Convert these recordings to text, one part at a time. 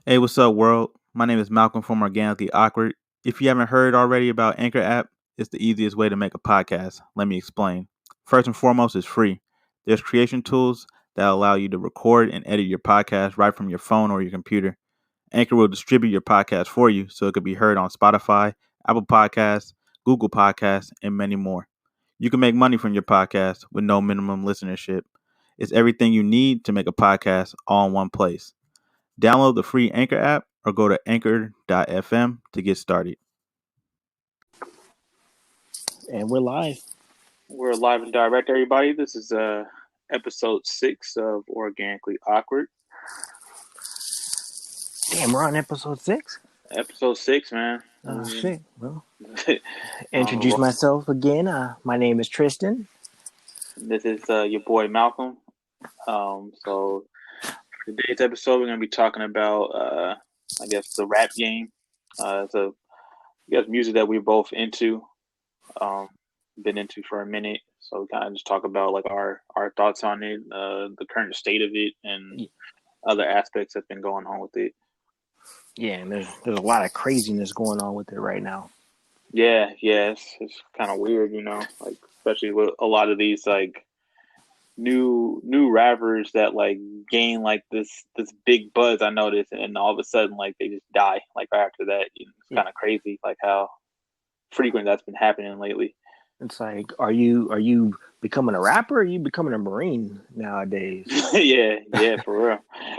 Hey, what's up, world? My name is Malcolm from Organically Awkward. If you haven't heard already about Anchor app, it's the easiest way to make a podcast. Let me explain. First and foremost, it's free. There's creation tools that allow you to record and edit your podcast right from your phone or your computer. Anchor will distribute your podcast for you so it could be heard on Spotify, Apple Podcasts, Google Podcasts, and many more. You can make money from your podcast with no minimum listenership. It's everything you need to make a podcast all in one place. Download the free Anchor app or go to anchor.fm to get started. And we're live. We're live and direct, everybody. This is episode 6 of Organically Awkward. Damn, we're on episode 6? Episode 6, man. Oh, shit. Well, introduce myself again. My name is Tristan. This is your boy Malcolm. So today's episode, we're going to be talking about, I guess, the rap game. It's music that we're both into, been into for a minute. So we kind of just talk about like our thoughts on it, the current state of it, and other aspects that's been going on with it. Yeah, and there's a lot of craziness going on with it right now. Yeah, it's kind of weird, like especially with a lot of these like new rappers that like gain like this big buzz. I noticed, and all of a sudden like they just die like right after that. It's kind of crazy, like how frequent that's been happening lately. It's like, are you becoming a rapper or are you becoming a Marine nowadays? yeah, for real.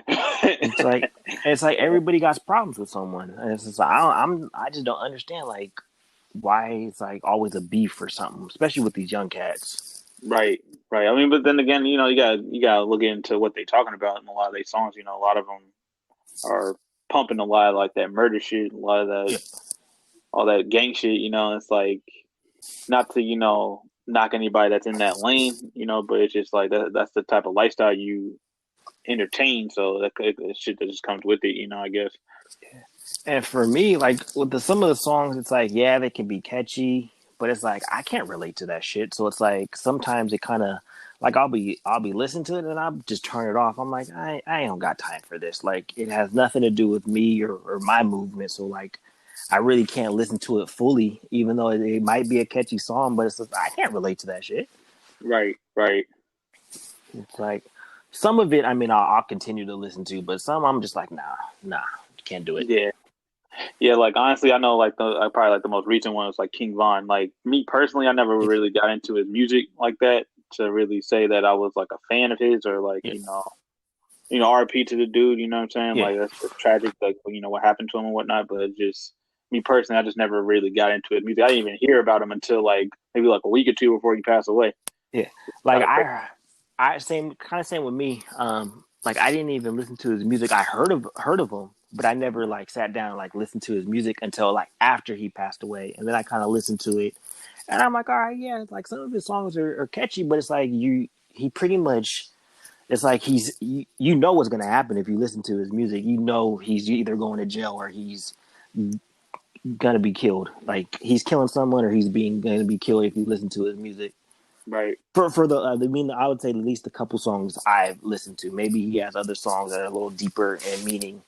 it's like everybody got problems with someone. And it's just like, I just don't understand like why it's like always a beef or something, especially with these young cats. Right. I mean, but then again, you gotta look into what they're talking about in a lot of these songs. A lot of them are pumping a lot of like that murder shit, a lot of that, all that gang shit. It's like not to knock anybody that's in that lane, but it's just like that's the type of lifestyle you entertain. So that shit that just comes with it, I guess. And for me, like with some of the songs, it's like, yeah, they can be catchy, but it's like I can't relate to that shit. So it's like sometimes it kind of like I'll be listening to it and I'll just turn it off. I'm like, I ain't got time for this. Like it has nothing to do with me or my movement. So like I really can't listen to it fully, even though it might be a catchy song, but it's just, I can't relate to that shit. Right. It's like some of it, I mean, I'll continue to listen to, but some I'm just like, nah, can't do it. Yeah. Like honestly, I know like I probably like the most recent one was like King Von. Like me personally, I never really got into his music like that to really say that I was like a fan of his or like RP to the dude. You know what I'm saying? Like that's tragic, like what happened to him and whatnot. But just me personally, I just never really got into it. Music, I didn't even hear about him until like maybe like a week or two before he passed away. Yeah, like I same with me. Like I didn't even listen to his music. I heard of him, but I never like sat down and like listened to his music until like after he passed away, and then I kind of listened to it, and I'm like, all right, yeah, like some of his songs are catchy, but it's like he pretty much. It's like you know what's gonna happen if you listen to his music. He's either going to jail or he's gonna be killed. Like he's killing someone or he's gonna be killed if you listen to his music. Right. For the I would say at least a couple songs I've listened to. Maybe he has other songs that are a little deeper in meaning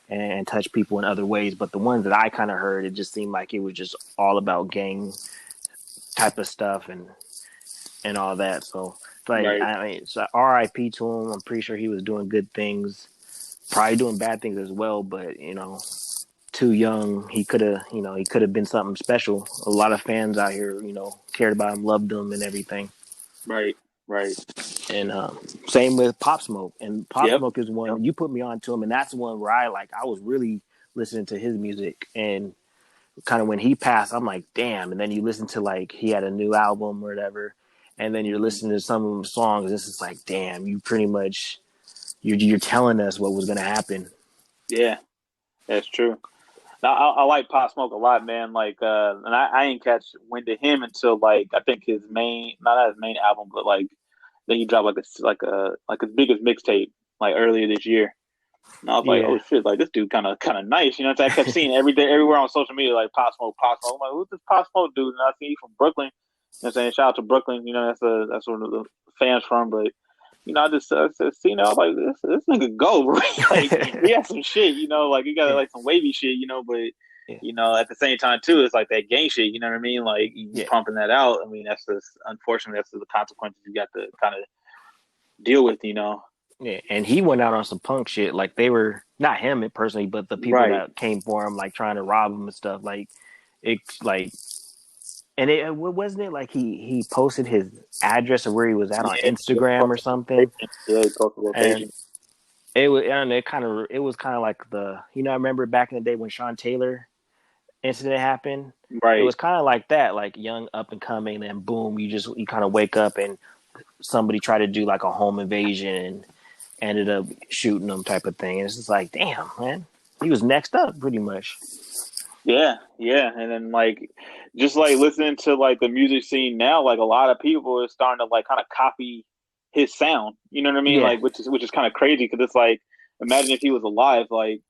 and touch people in other ways. But the ones that I kind of heard, it just seemed like it was just all about gang type of stuff and all that. So like I mean, so R.I.P. to him. I'm pretty sure he was doing good things, probably doing bad things as well. But too young, he could have been something special. A lot of fans out here, cared about him, loved him, and everything. Right. And same with Pop Smoke. And Pop Smoke is one you put me on to him, and that's one where I was really listening to his music. And kind of when he passed, I'm like, damn. And then you listen to like he had a new album or whatever, and then you're listening to some of the songs. This is like, damn, you pretty much you're telling us what was gonna happen. Yeah, that's true. I like Pop Smoke a lot, man. Like, and I ain't catch wind of him until like I think his main, not his main album, but like then he dropped like his biggest mixtape like earlier this year. And I was like, oh shit, like this dude kind of nice, you know what I'm saying? I kept seeing everywhere on social media like Pop Smoke. I'm like, who's this Pop Smoke dude? And I see he's from Brooklyn. You know what I'm saying? Shout out to Brooklyn. That's where the fans from. But I just seen it. I was like, this nigga go, bro. Like he has some shit, like he got Yeah. like some wavy shit, but Yeah. at the same time too, it's like that gang shit. You know what I mean? Like you Yeah. pumping that out. I mean, that's just unfortunately that's the consequences you got to kind of deal with. Yeah, and he went out on some punk shit. Like they were not him personally, but the people Right. that came for him, like trying to rob him and stuff. Like it's like, and it wasn't it like he posted his address of where he was at on Yeah. Instagram or something, Yeah, he posted and location. it was and it was kind of like I remember back in the day when Sean Taylor incident happened. It Right. was kind of like that, like young up and coming, and boom, you kind of wake up and somebody tried to do like a home invasion and ended up shooting them type of thing. And it's just like, damn, man, he was next up pretty much. Yeah, yeah, and then like just like listening to like the music scene now, like a lot of people are starting to like kind of copy his sound. You know what I mean? Yeah, Like which is kind of crazy because it's like imagine if he was alive, like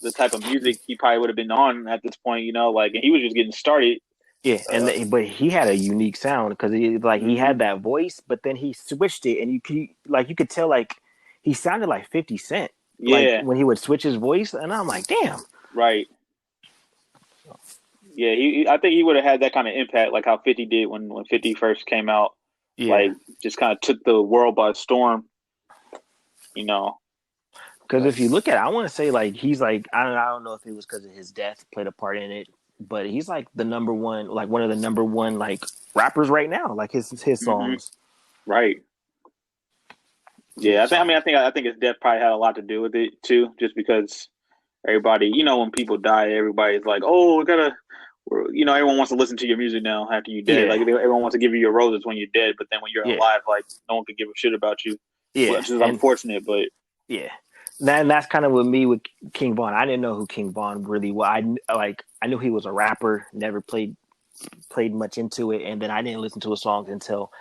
the type of music he probably would have been on at this point. Like and he was just getting started. yeah, but he had a unique sound because he Hmm. had that voice, but then he switched it, and you could tell like he sounded like 50 Cent, like Yeah, when he would switch his voice, and I'm like, damn. right. Yeah, I think he would have had that kind of impact, like how 50 did when 50 first came out. Yeah, Like just kind of took the world by storm. You know, because but if you look at it, I want to say like he's like I don't know if it was because of his death played a part in it, but he's like the number one, like one of the number one like rappers right now, like his hmm, songs. right. Yeah, Yeah, I think. I so mean, I think his death probably had a lot to do with it too, just because everybody, when people die, everybody's like, "Oh, we gotta," everyone wants to listen to your music now after you're dead. yeah, Like everyone wants to give you your roses when you're dead, but then when you're yeah, alive, like no one could give a shit about you, yeah, which is and unfortunate. But yeah. And that's kind of with me with King Von. I didn't know who King Von really was. I knew he was a rapper, never played much into it, and then I didn't listen to his songs until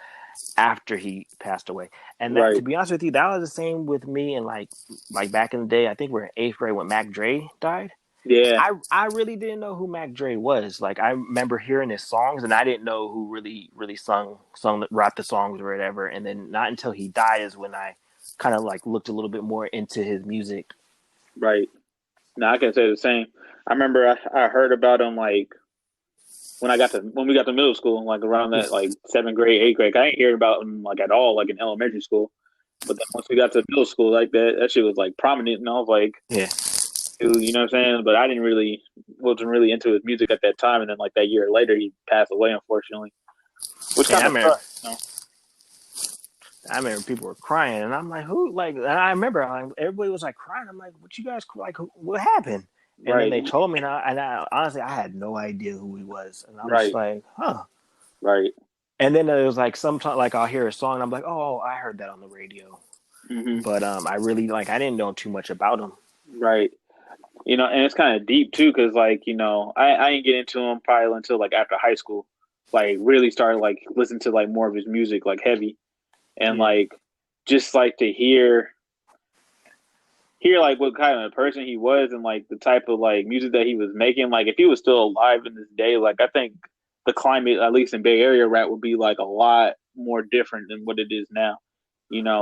after he passed away. And that, to right, be honest with you, that was the same with me. And like back in the day, I think we were in eighth grade when Mac Dre died. yeah, I really didn't know who Mac Dre was. Like I remember hearing his songs, and I didn't know who really sung wrote the songs or whatever. And then not until he died is when I kind of like looked a little bit more into his music. right. Now I can say the same. I remember I heard about him like when we got to middle school, like around Yeah, that like seventh grade, eighth grade. I didn't hear about him like at all, like in elementary school. But then once we got to middle school, like that shit was like prominent, and I was like, yeah. dude, you know what I'm saying? But I didn't really wasn't really into his music at that time, and then like that year later, he passed away, unfortunately, which And kind of sucks. I remember people were crying, and I'm like, who? Like, and I remember everybody was like crying. I'm like, what you guys like? What happened? And then Right, they told me, and I honestly I had no idea who he was, and I'm just right, like, huh. right. And then it was like sometimes like I'll hear a song, and I'm like, oh, I heard that on the radio, Hmm. but I really I didn't know too much about him. Right. And it's kind of deep too, because like I didn't get into him probably until like after high school, like really started like listening to like more of his music, like heavy, and Yeah, like just like to hear like what kind of person he was and like the type of like music that he was making. Like if he was still alive in this day, like I think the climate, at least in Bay Area rap, would be like a lot more different than what it is now.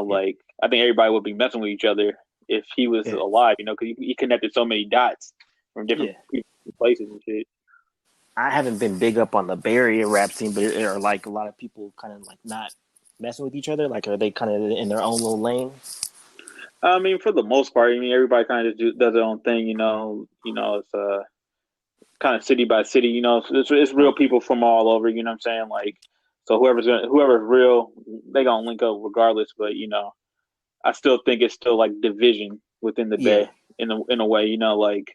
yeah, Like I think everybody would be messing with each other if he was yeah, alive. Because he connected so many dots from different yeah. places and shit. I haven't been big up on the Bay Area rap scene, but are like a lot of people kind of like not messing with each other. Like, are they kind of in their own little lane? I mean, for the most part, I mean, everybody kind of does their own thing. It's kind of city by city. It's real Okay. people from all over. You know what I'm saying? Like, so whoever's real, they gonna link up regardless. But I still think it's still like division within the Yeah, Bay in a way. Like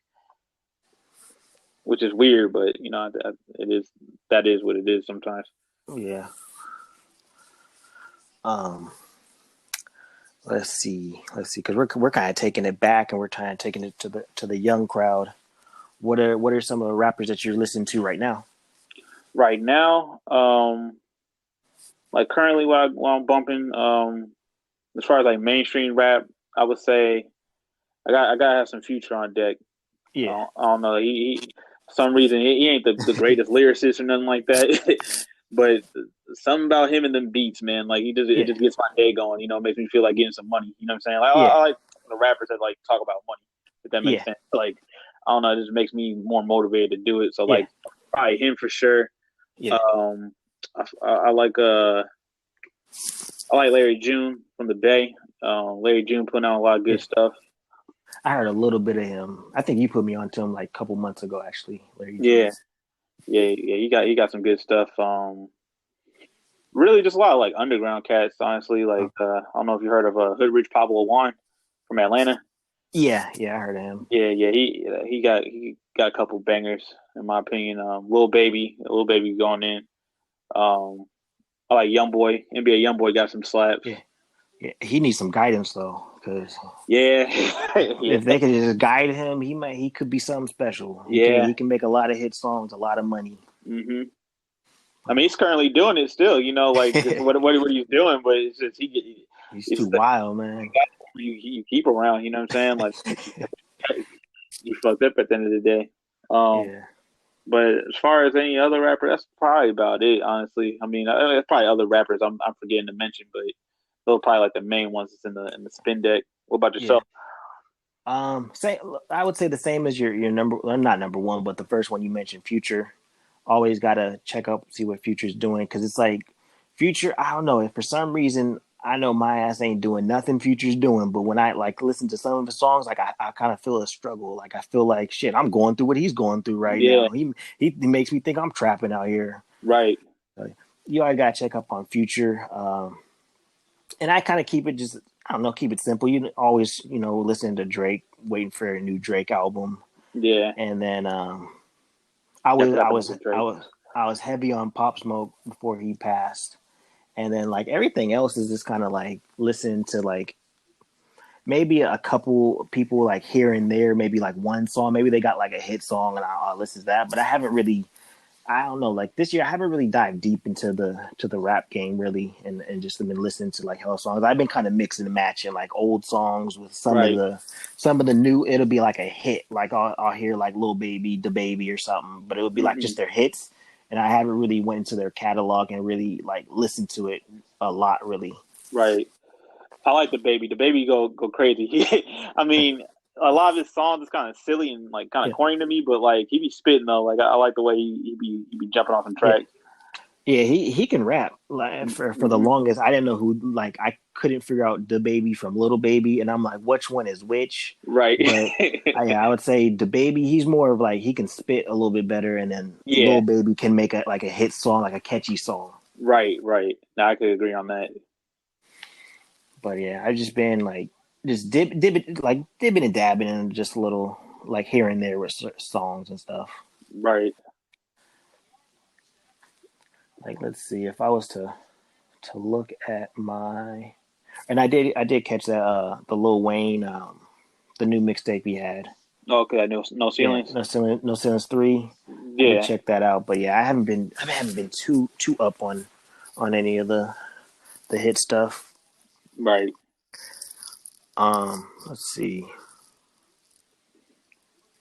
which is weird, but it is that is what it is sometimes. yeah. Um, let's see, because we're kind of taking it back, and we're kind of taking it to the young crowd. What are some of the rappers that you're listening to right now? Right now, like currently while I'm bumping, as far as like mainstream rap, I would say I gotta have some Future on deck. Yeah, I don't know. He for some reason he ain't the greatest lyricist or nothing like that. but something about him and them beats, man, like it just gets my day going. You know, makes me feel like getting some money. You know what I'm saying? Like Yeah, I like the rappers that like talk about money. If that makes yeah, sense. Like I don't know, it just makes me more motivated to do it. So yeah, like probably him for sure. yeah, Um, I like Larry June from the Bay. Larry June putting out a lot of yeah. good stuff. I heard a little bit of him. I think you put me on to him like a couple months ago, actually, Larry June. Yeah, yeah. You got some good stuff. Really just a lot of like underground cats, honestly. Like I don't know if you heard of Hood Rich Pablo One from Atlanta. Yeah, yeah, I heard of him. Yeah. He got a couple bangers in my opinion. Lil Baby going in. Um, I like Young Boy. NBA Young Boy got some slaps. Yeah, yeah. He needs some guidance though, because Yeah, yeah, if they could just guide him, he could be something special. yeah. He can make a lot of hit songs, a lot of money. hmm I mean, he's currently doing it still. You know, like just what he's doing, but it's just He's too it's the wild, man. you keep around. You know what I'm saying? Like you fucked up at the end of the day. Um, Yeah, but as far as any other rapper, that's probably about it. Honestly, I mean, there's probably other rappers I'm forgetting to mention, but those are probably like the main ones that's in the spin deck. What about yeah. yourself? Say I would say the same as your number, well, not number one, but the first one you mentioned, Future. Always gotta check up, see what Future's doing, because it's like Future. I don't know if for some reason I know my ass ain't doing nothing Future's doing, but when I like listen to some of his songs, like I kind of feel a struggle. Like I feel like shit, I'm going through what he's going through right Yeah, now. He makes me think I'm trapping out here. right. You always gotta check up on Future. And I kind of keep it just I don't know, keep it simple. You always listening to Drake, waiting for a new Drake album, Yeah, and then I was definitely I got the was nigga I Drake. was I was heavy on Pop Smoke before he passed, and then like everything else is just kind of like listening to like maybe a couple people like here and there, maybe like one song, maybe they got like a hit song, and I'll listen to that. But I haven't really I don't know. Like this year, I haven't really dived deep into the rap game really, and just been listening to like hell songs. I've been kind of mixing and matching like old songs with Right. some of the new. It'll be like a hit. Like I'll hear like Lil Baby, Da Baby, or something, but it would be like hmm just their hits. And I haven't really went into their catalog and really like listened to it a lot. Really, Right. I like the baby. The baby go crazy. I mean, a lot of his songs is kind of silly and like kind of yeah, corny to me, but like he be spitting though. Like I like the way he be jumping off some yeah. tracks. Yeah, he can rap. Like for the hmm longest, I didn't know who. Like I couldn't figure out the baby from little baby, and I'm like, which one is which? Right. But I would say the baby. He's more of like he can spit a little bit better, and then Yeah. little baby can make a hit song, like a catchy song. Right. Right. Now I could agree on that. But yeah, I've just been like just dipping and dabbing and just a little like here and there with songs and stuff. Right. Like let's see if I was to look at my and I did catch that the Lil Wayne the new mixtape he had. Okay. No Yeah, ceilings. no ceilings 3. I did Yeah. check that out, but yeah, I haven't been too up on any of the hit stuff. Right. Let's see.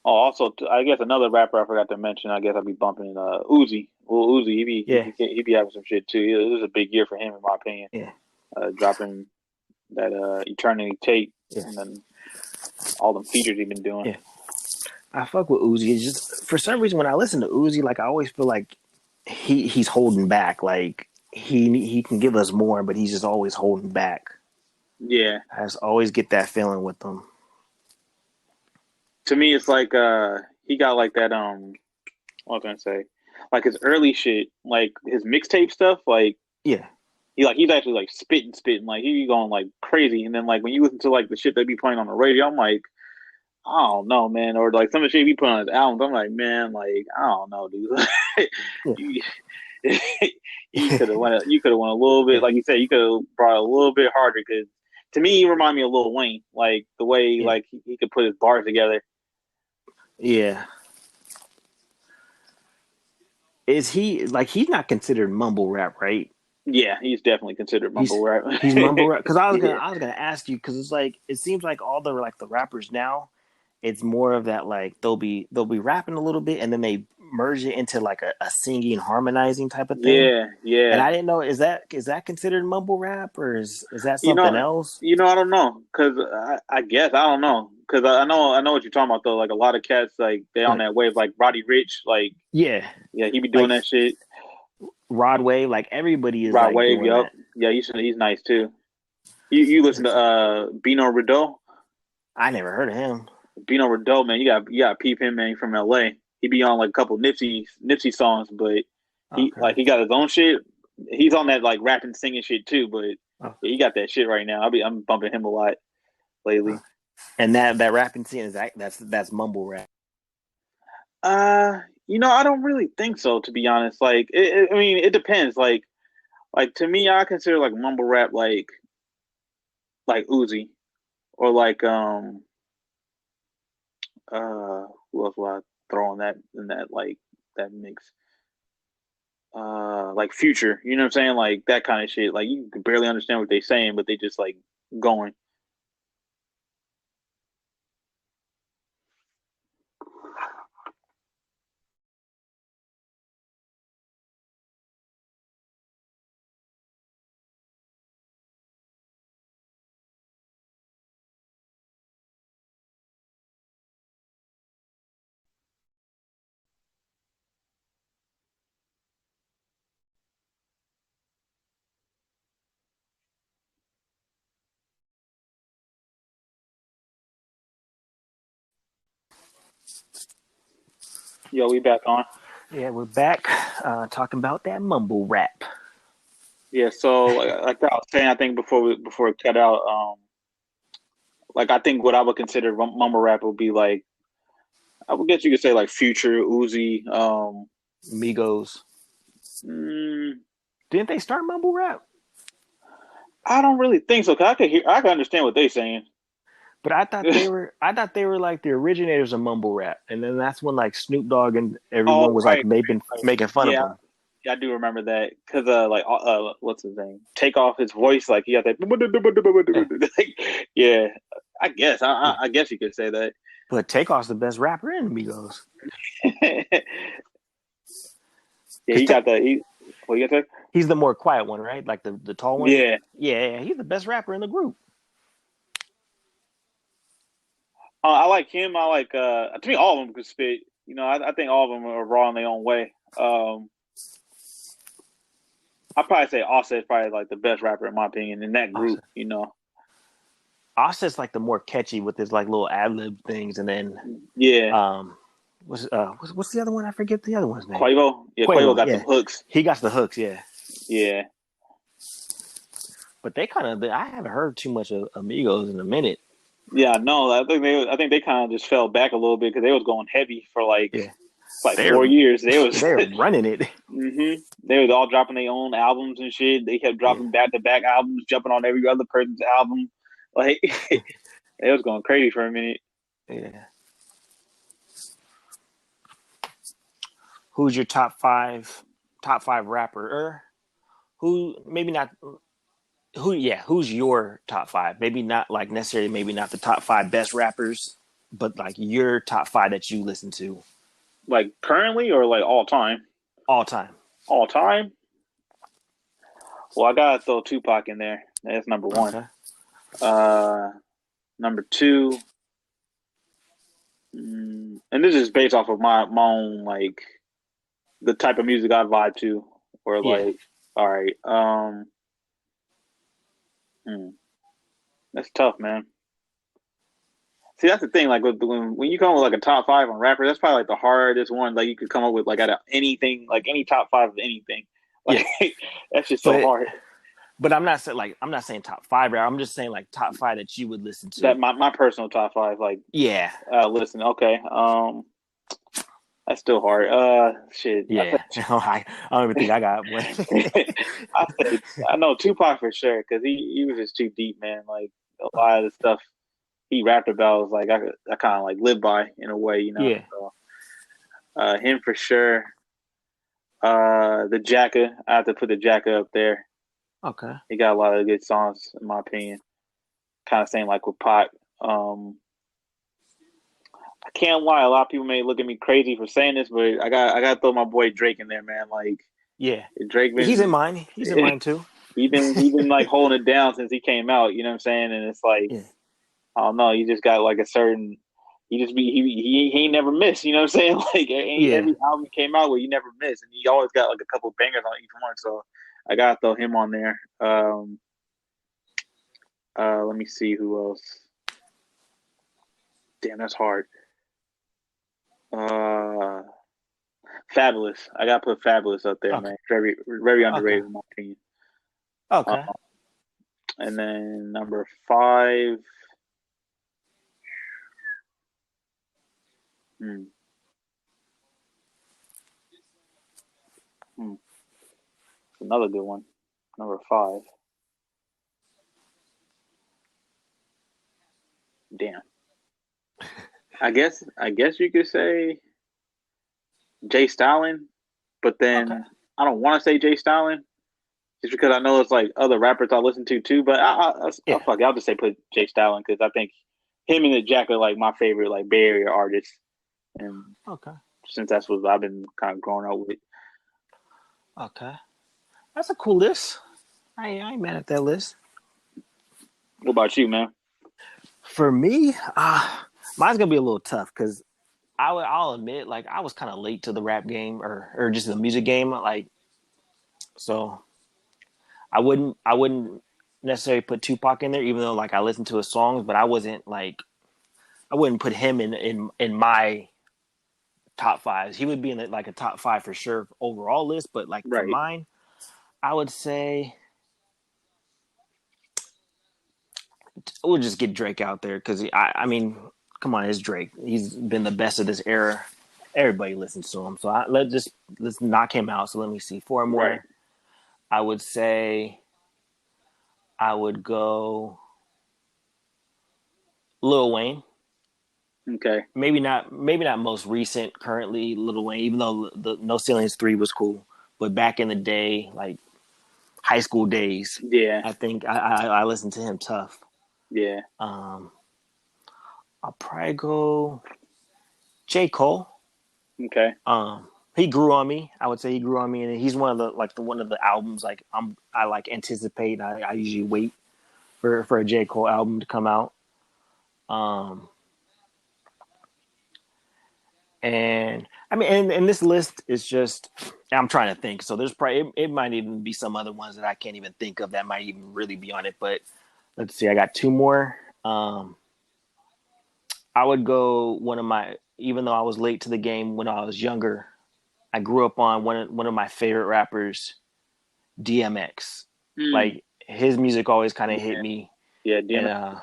Oh, also, I guess another rapper I forgot to mention. I guess I'll be bumping Uzi. Well, Uzi, Yeah, he be having some shit too. It was a big year for him, in my opinion. yeah, Dropping that Eternity tape yeah, and then all the features he been doing. yeah. I fuck with Uzi. It's just for some reason when I listen to Uzi, like I always feel like he's holding back. Like he can give us more, but he's just always holding back. Yeah. I just always get that feeling with him. To me, it's like he got like that what can I say? Like his early shit, like his mixtape stuff, like Yeah, he's actually like spitting, like he be going like crazy. And then like when you listen to like the shit they be playing on the radio, I'm like, I don't know, man. Or like some of the shit he put on his albums, I'm like, man, like I don't know, dude. you you could have went a little bit, yeah, like you said, you could have brought it a little bit harder because to me he remind me of Lil Wayne, like the way yeah, like he could put his bars together. yeah. Is he like he's not considered mumble rap, right? Yeah, he's definitely considered He's mumble rap. he's mumble rap because Yeah, I was gonna ask you because it's like it seems like all the rappers now it's more of that like they'll be rapping a little bit and then they merge it into like a singing, harmonizing type of thing. Yeah, And yeah. I didn't know, is that considered mumble rap, or is that You something know, else? I don't know, cause I guess I don't know, cause I know what you're talking about though. Like a lot of cats, like they on Like, that wave, like Roddy Rich, like yeah, yeah, he be doing like that shit. Rod Wave, like everybody is Rod like Wave, doing yup, that. yeah, he's nice too. You listen to It's- Bino Rideau? I never heard of him. Bino Rideau, man, you got to peep him, man. He from L.A. He be on like a couple Nipsey songs, but Okay. he got his own shit. He's on that like rapping, singing shit too, but Oh, yeah, he got that shit right now. I'm bumping him a lot oh. lately. And that rapping scene is that's mumble rap. Uh, I don't really think so, to be honest. Like, I mean, it depends. Like to me, I consider like mumble rap like Uzi or like who else would I throw in that like that mix? Like Future, you know what I'm saying? Like that kind of shit. Like you can barely understand what they're saying, but they just like going. Yo, we back on. Yeah, we're back talking about that mumble rap. Yeah, so like I was saying, I think before we cut out, like I think what I would consider mumble rap would be like I would guess you could say like Future, Uzi. Migos. Mm, Didn't they start mumble rap? I don't really think so. Cause I can understand what they're saying. But I thought they were like the originators of mumble rap, and then that's when like Snoop Dogg and Oh, everyone was like right, right. making fun of Yeah, them. yeah, I do remember that because like what's his name? Take off his voice, like he got that. Yeah, Like, yeah, I guess yeah. I guess you could say that. But Takeoff's the best rapper in Migos. Yeah, Because he got the he. What you got there? he's the more quiet one, right? Like the tall one. Yeah, Yeah, he's the best rapper in the group. I like him. I like to me all of them could spit. I think all of them are raw in their own way. I'd probably say Offset's probably like the best rapper in my opinion in that group. Offset. Offset's like the more catchy with his like little ad lib things, and then Yeah, um, what's the other one? I forget the other one's name. Quavo. Yeah, Quavo Quavo. got them Yeah, hooks. he got the hooks. Yeah, Yeah. but they kind of I haven't heard too much of Amigos in a minute. Yeah, no, I think they kind of just fell back a little bit because they was going heavy for Yeah, like they're 4 years. They was they're running it. they was all dropping their own albums and shit. They kept Yeah, dropping back to back albums, jumping on every other person's album. Like they was going crazy for a minute. yeah. Who's your top five rapper? Or who maybe not who yeah, who's your top five? Maybe not like necessarily maybe not the top five best rappers, but like your top five that you listen to Like currently or like all time? all time. All time? Well, I gotta throw Tupac in there. That's number one. Okay. Uh, Number two, and this is based off of my own like the type of music I vibe to, or Yeah. like, all right, hmm, that's tough, man. See, that's the thing. Like when you come up with like a top five on rapper, that's probably like the hardest one. Like you could come up with like out of anything, like any top five of anything. Yeah. Like that's just But so hard. I'm not saying like I'm not saying top five rap. I'm just saying like top five that you would listen That to. my personal top five. Like, Yeah. listen, okay, that's still hard. Shit. Yeah. I don't even think I got one. I say I know Tupac for sure because he was just too deep, man. Like a lot of the stuff he rapped about was like I kind of like live by in a way, Yeah. So, him for sure. The Jacka, I have to put the Jacka up there. Okay. He got a lot of good songs, in my opinion. Kind of same like with Pac. I can't lie. A lot of people may look at me crazy for saying this, but I got to throw my boy Drake in there, man. Like Yeah, Drake he's in been mine. He's in mine too. he been like holding it down since he came out. You know what I'm saying? And it's like Yeah, I don't know. He just got like a certain. He just be he ain't never missed. You know what I'm saying? Like yeah. every album he came out with, he never missed, and he always got like a couple bangers on each one. So I gotta throw him on there. Let me see who else. Damn, that's hard. Uh, Fabulous. I gotta put Fabulous up there, Okay, man. Very very okay, underrated in my opinion. Uh, okay. and then number five. Hmm, hmm, another good one. Number five. Damn. I guess you could say Jay Stalin, but Okay. then I don't want to say Jay Stalin just because I know it's like other rappers I listen to too. But Yeah. fuck it, I'll just say put Jay Stalin because I think him and the Jack are like my favorite like Bay Area artists, and Okay. since that's what I've been kind of growing up with. Okay. That's a cool list. I ain't mad at that list. What about you, man? For me, mine's gonna be a little tough because I'll admit, like I was kind of late to the rap game or just the music game. Like, so I wouldn't necessarily put Tupac in there, even though like I listened to his songs, but I wasn't like I wouldn't put him in my top fives. He would be in like a top five for sure overall list, but like for Right. mine, I would say we'll just get Drake out there because I mean, come on, it's Drake. He's been the best of this era. Everybody listens to him, so let's knock him out. So let me see, four Right. more. I would say I would go Lil Wayne. Okay. Maybe not most recent currently Lil Wayne, even though the No Ceilings 3 was cool, but back in the day, like high school days, Yeah. I think I listened to him tough. Yeah. Um, I'll probably go J Cole. Okay. He grew on me. I would say he grew on me, and he's one of the one of the albums like I like anticipate. I usually wait for a J Cole album to come out. Um, and I mean, and this list is just I'm trying to think. So there's probably it might even be some other ones that I can't even think of that might even really be on it. But let's see, I got two more. I would go one of my even though I was late to the game when I was younger. I grew up on one of my favorite rappers, DMX. Mm. Like his music always kind of hit Yeah. me, Yeah. and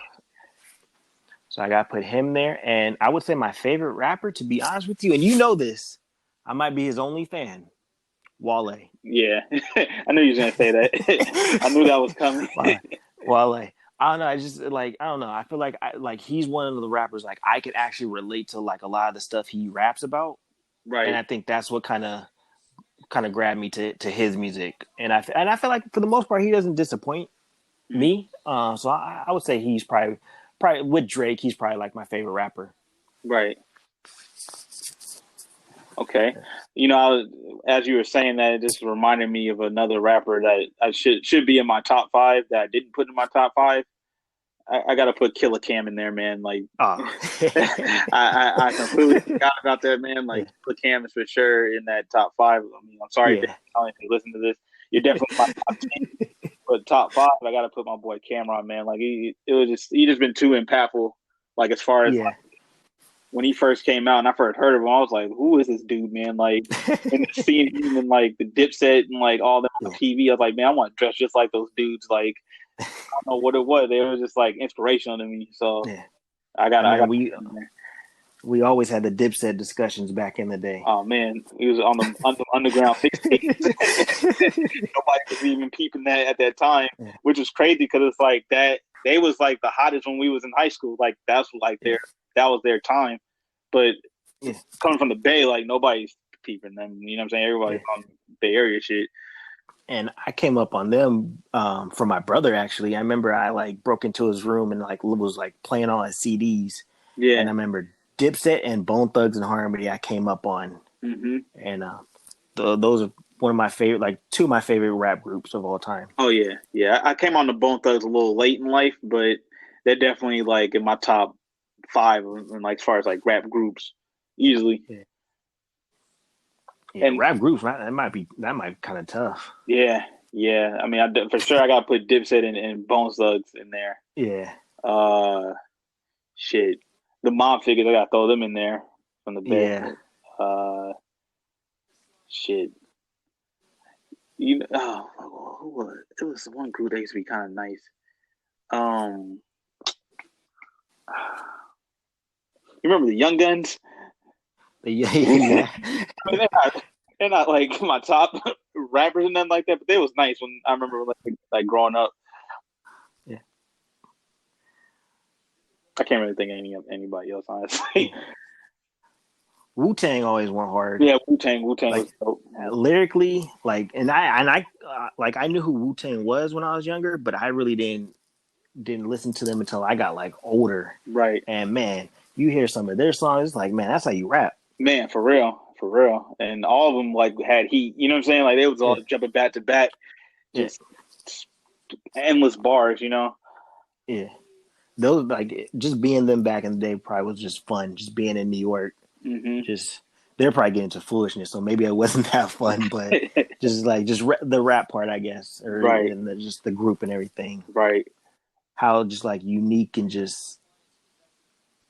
so I got to put him there. And I would say my favorite rapper, to be honest with you, and you know this, I might be his only fan, Wale. Yeah. I knew you was gonna say that. I knew that was coming. Wale. I don't know. I just like I don't know. I feel like he's one of the rappers like I could actually relate to like a lot of the stuff he raps about, and Right. I think that's what kind of grabbed me to his music. And I feel like for the most part he doesn't disappoint Mm. me. So I would say he's probably with Drake. He's probably like my favorite rapper. Right. Okay. As you were saying that, it just reminded me of another rapper that I should be in my top five that I didn't put in my top five. I got to put Killer Cam in there, man. Like, Oh, I completely forgot about that, man. Like, yeah, Killer Cam is for sure in that top five. I mean, I'm sorry, Dave, yeah, if you listen to this. You're definitely my top 10, but top five, I got to put my boy Cameron, man. Like, he just been too impactful. Like, as far as yeah. when he first came out and I first heard of him, I was like, who is this dude, man? Like, and seeing him in like the Dipset and like all that on Yeah, TV, I was like, man, I want to dress just like those dudes. Like, I don't know what it was. They were just like inspirational to me. So yeah. I Man, got. we always had the Dipset discussions back in the day. Oh man, he was on the underground mixtapes. Nobody was even peeping that at that time, Yeah, which was crazy because it's like that they was like the hottest when we was in high school. Like that's like yeah, that was their time. But yeah, coming from the Bay, like nobody's peeping them. You know what I'm saying? Everybody's yeah. on Bay Area shit. And I came up on them from my brother. Actually, I remember I like broke into his room and like was like playing all his CDs, and Yeah, I remember Dipset and Bone Thugs and Harmony I came up on, and those are one of my favorite, like two of my favorite rap groups of all time. Oh yeah. I came on the Bone Thugs a little late in life, but they're definitely like in my top 5, and like as far as like rap groups, easily. Yeah, and rap groups, that might kind of tough. Yeah. I mean, for sure I got to put Dipset and Bone Thugs in there. Yeah. Shit. The Mob Figures, I got to throw them in there from the bed. Yeah. Shit. Who was it? It was one group that used to be kind of nice. You remember the Young Guns? Yeah. I mean, they're not like my top rappers and nothing like that, but they was nice when I remember like growing up. Yeah. I can't really think of anybody else, honestly. Wu-Tang always went hard. Yeah, Wu-Tang like, was dope. Lyrically, like, and I I knew who Wu-Tang was when I was younger, but I really didn't listen to them until I got like older. Right. And man, you hear some of their songs, it's like, man, that's how you rap. Man, for real. And all of them like had heat. You know what I'm saying? Like they was all jumping back to back, just endless bars. You know? Yeah. Those, like, just being them back in the day probably was just fun. Just being in New York, just they're probably getting into foolishness, so maybe it wasn't that fun. But just the rap part, I guess, or right, and just the group and everything, right? How just like unique and just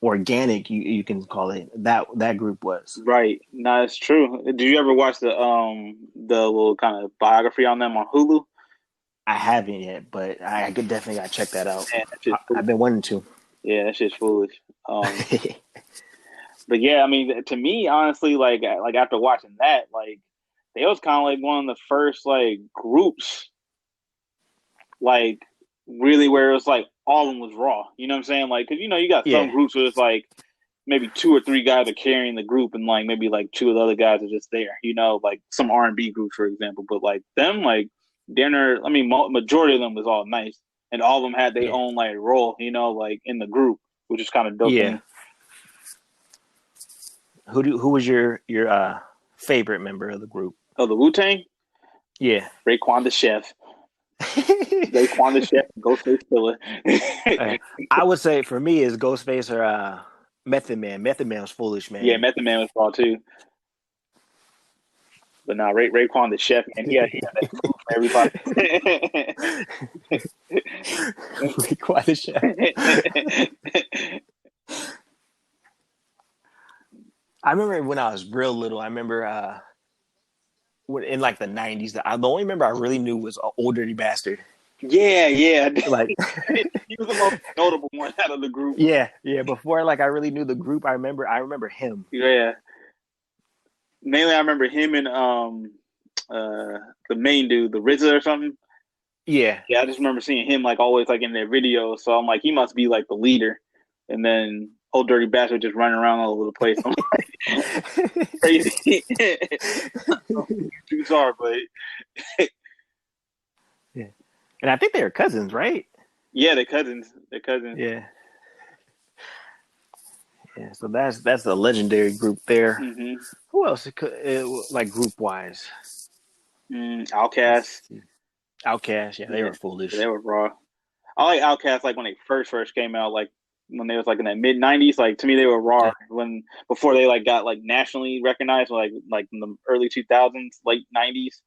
organic, you can call it, that group was. Right. No, it's true. Did you ever watch the little kind of biography on them on Hulu? I haven't yet, but I could definitely gotta check that out. Man, I've been wanting to. Yeah, that shit's foolish. But yeah, I mean, to me, honestly, like after watching that, like they was kind of like one of the first like groups, like really where it was like all of them was raw. You know what I'm saying? Like, cause you got some groups where it's like maybe 2 or 3 guys are carrying the group, and like maybe like 2 of the other guys are just there. Like some R&B groups, for example. But like them, like dinner. I mean, majority of them was all nice, and all of them had their own like role. Like in the group, which is kind of dope. Yeah. Who was your favorite member of the group? Oh, the Wu-Tang? Yeah. Raekwon the Chef. Raekwon the Chef, Ghostface Killer. I would say for me is Ghostface or Method Man. Method Man was foolish, man. Yeah, Method Man was raw too. But now Raekwon the Chef, man, he had that food for everybody. Raekwon the Chef. I remember when I was real little. I remember in like the 90s. The only member I really knew was Old Dirty Bastard. Yeah. Like he was the most notable one out of the group. Yeah. Before like I really knew the group, I remember him. Yeah. Mainly, I remember him and the main dude, the RZA or something. Yeah. I just remember seeing him like always like in their videos. So I'm like, he must be like the leader. And then Old Dirty Bastard just running around all over the place. I'm like, crazy. Too sorry, but yeah. And I think they were cousins, right? Yeah, they're cousins. Yeah. Yeah, so that's a legendary group there. Mm-hmm. Who else? Like group wise, Outkast. Yeah, they were foolish. They were raw. I like Outkast like when they first came out, like when they was like in that mid '90s. Like to me, they were raw before they like got like nationally recognized, like in the early 2000s, late '90s.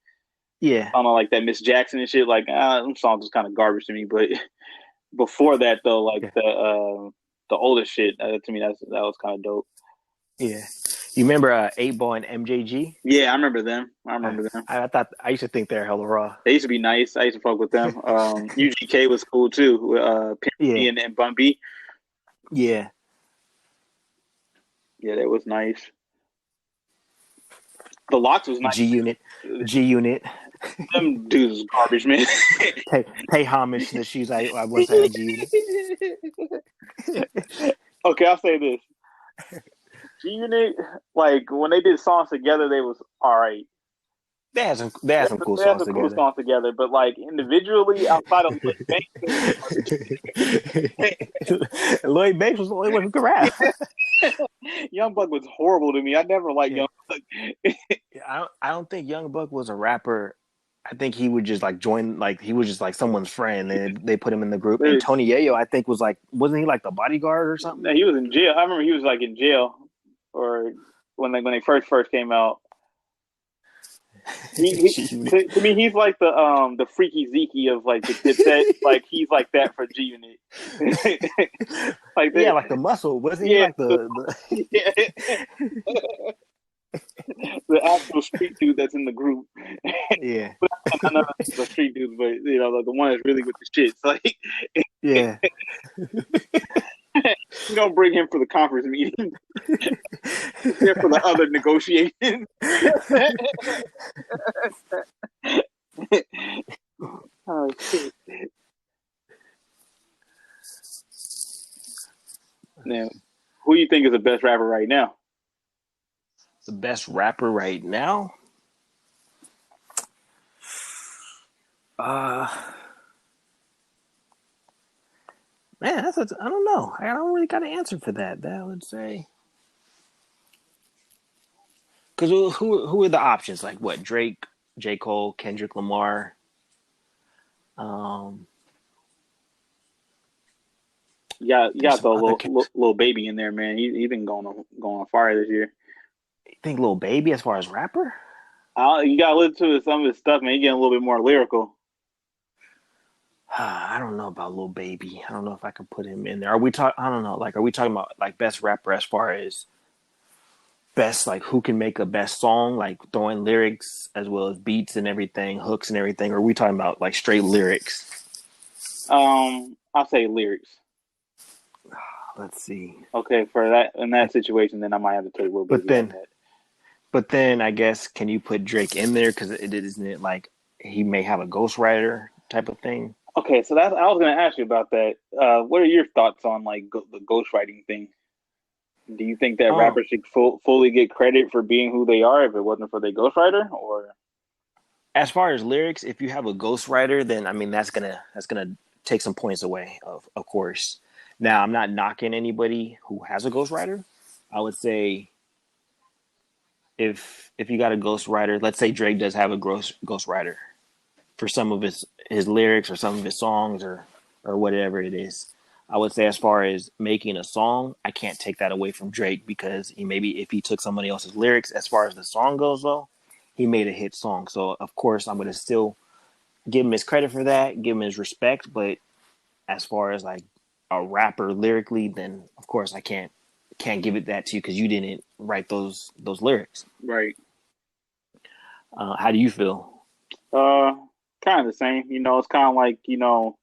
Yeah, I don't know, like that Miss Jackson and shit. Like them songs was kind of garbage to me, but before that though, like the older shit to me that was kind of dope. Yeah, you remember 8-Ball and MJG? Yeah, I remember them. I used to think they're hella raw. They used to be nice. I used to fuck with them. UGK was cool too. Pimp and Bun B. Yeah, that was nice. The Locks was nice. G Unit. Them dudes was garbage, man. pay homage to the shoes I once had. G Unit. Okay, I'll say this. G Unit, like when they did songs together, they was all right. They had some cool songs together. But like individually, outside of Lloyd Banks was the only one who could rap. Young Buck was horrible to me. I never liked Yeah. Young Buck. I don't think Young Buck was a rapper. I think he would just like join, like he was just like someone's friend, and they put him in the group. And Tony Yayo, I think, was like, wasn't he like the bodyguard or something? He was in jail. I remember he was like in jail, or when they first came out. To me, he's like the freaky Zeke of like the Dipset. Like he's like that for G Unit. Like yeah, like the muscle. Wasn't he like the... Yeah. The actual street dude that's in the group? Yeah. I know the street dudes, but you know the one that's really with the shits. Like yeah. You don't bring him for the conference meeting. There for the other negotiations. Oh shit! Now, who do you think is the best rapper right now? The best rapper right now? Man, I don't know. I don't really got an answer for that. That I would say. Because who are the options? Like what? Drake, J. Cole, Kendrick Lamar. You got the little baby in there, man. He been going on fire this year. You think Lil Baby as far as rapper? You gotta listen to some of his stuff, man. He getting a little bit more lyrical. I don't know about Lil Baby. I don't know if I can put him in there. Are we talking? I don't know. Like, are we talking about like best rapper as far as best, like who can make a best song, like throwing lyrics as well as beats and everything, hooks and everything? Or are we talking about like straight lyrics? I'll say lyrics. Let's see. Okay, for that in that situation, then I might have to take Lil Baby. But then I guess can you put Drake in there because isn't it like he may have a ghostwriter type of thing? Okay, so I was going to ask you about that. What are your thoughts on like the ghostwriting thing? Do you think that rappers should fully get credit for being who they are if it wasn't for their ghostwriter? Or as far as lyrics, if you have a ghostwriter, then I mean that's gonna take some points away, of course. Now I'm not knocking anybody who has a ghostwriter. I would say if you got a ghostwriter, let's say Drake does have a ghostwriter for some of his lyrics or some of his songs or whatever it is. I would say as far as making a song, I can't take that away from Drake because maybe if he took somebody else's lyrics, as far as the song goes though, he made a hit song. So of course I'm going to still give him his credit for that, give him his respect. But as far as like a rapper lyrically, then of course I can't give it that to you because you didn't write those lyrics. Right. How do you feel? Kind of the same. You know, it's kind of like, you know,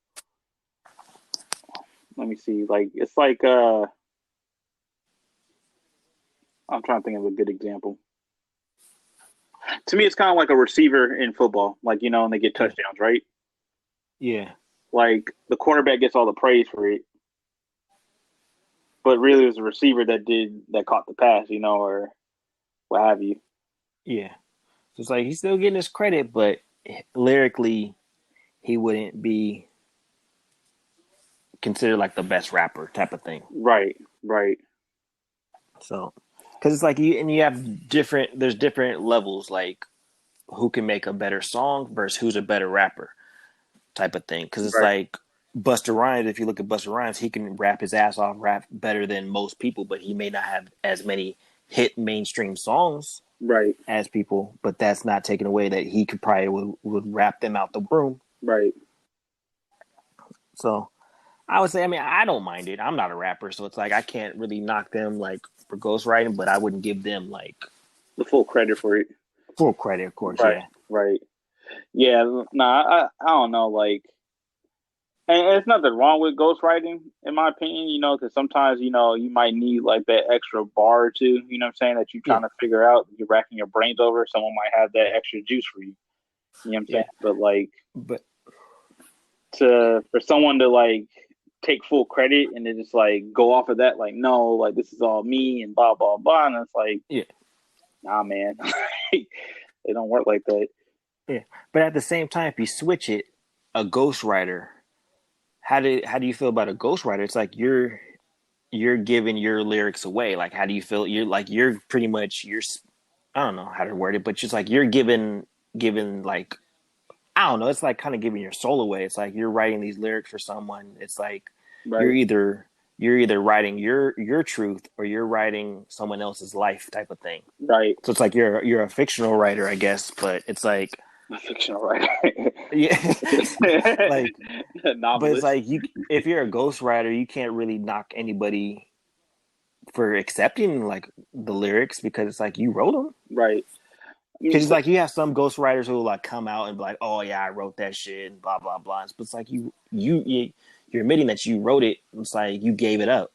let me see. Like, it's like, I'm trying to think of a good example. To me, it's kind of like a receiver in football. Like, you know, and they get touchdowns, right? Yeah. Like, the quarterback gets all the praise for it. But really, it was the receiver that caught the pass, you know, or what have you. Yeah. So it's like he's still getting his credit, but lyrically, he wouldn't be considered like the best rapper type of thing. Right. So, because it's like there's different levels, like who can make a better song versus who's a better rapper type of thing. Because it's like Busta Rhymes, if you look at Busta Rhymes, he can rap his ass off, rap better than most people, but he may not have as many hit mainstream songs as people, but that's not taking away that he could probably would rap them out the room. Right. So I would say, I mean, I don't mind it. I'm not a rapper, so it's like I can't really knock them like for ghostwriting, but I wouldn't give them like the full credit for it. Full credit, of course. Right. Yeah. Right. Yeah. Nah, I don't know. Like, and there's nothing wrong with ghostwriting, in my opinion, you know, because sometimes, you know, you might need like that extra bar or two, you know what I'm saying, that you're trying to figure out, you're racking your brains over. Someone might have that extra juice for you. You know what I'm saying? But like, for someone to like take full credit and then just like go off of that, like, no, like this is all me and blah, blah, blah. And it's like, nah, man, they don't work like that. Yeah. But at the same time, if you switch it, a ghostwriter, how do you feel about a ghostwriter? It's like you're giving your lyrics away. Like, how do you feel? You're pretty much I don't know how to word it, but just like you're giving like, I don't know. It's like kind of giving your soul away. It's like you're writing these lyrics for someone. It's like you're Right. either writing your truth or you're writing someone else's life type of thing. Right. So it's like you're a fictional writer, I guess, but it's like A fictional writer. yeah, like but it's Novelist. like if you're a ghostwriter, you can't really knock anybody for accepting like the lyrics because it's like you wrote them. Right. Because it's like you have some ghostwriters who will like come out and be like, "Oh yeah, I wrote that shit," and blah blah blah. But it's like you're admitting that you wrote it. It's like you gave it up.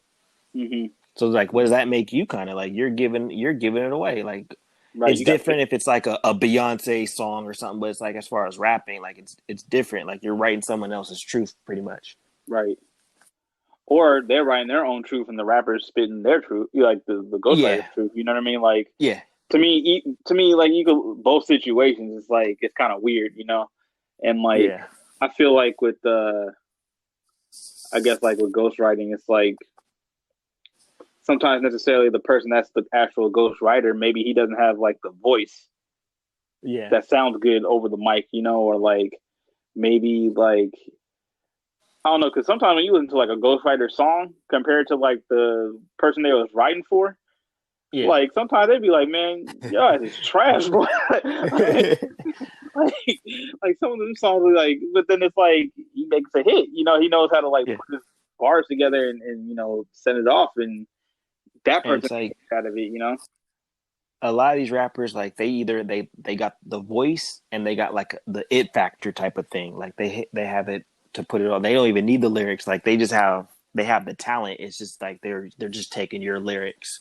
Mm-hmm. So it's like, what does that make you? Kind of like you're giving it away. Like Right. it's different if it's like a Beyonce song or something. But it's like as far as rapping, like it's different. Like you're writing someone else's truth, pretty much. Right. Or they're writing their own truth and the rapper's spitting their truth, like the ghostwriter's truth. You know what I mean? Like, yeah. To me, like you could both situations. It's like it's kind of weird, you know. And like I feel like with I guess like with ghostwriting, it's like sometimes necessarily the person that's the actual ghostwriter, maybe he doesn't have like the voice that sounds good over the mic, you know, or like maybe like I don't know, because sometimes when you listen to like a ghostwriter song compared to like the person they was writing for. Yeah. Like sometimes they'd be like, "Man, y'all is trash, boy." like some of them songs are like, but then it's like he makes a hit. You know, he knows how to like put his bars together and you know send it off, and that person like, out of it. You know, a lot of these rappers like they got the voice and they got like the it factor type of thing. Like they have it to put it on. They don't even need the lyrics. Like they have the talent. It's just like they're just taking your lyrics.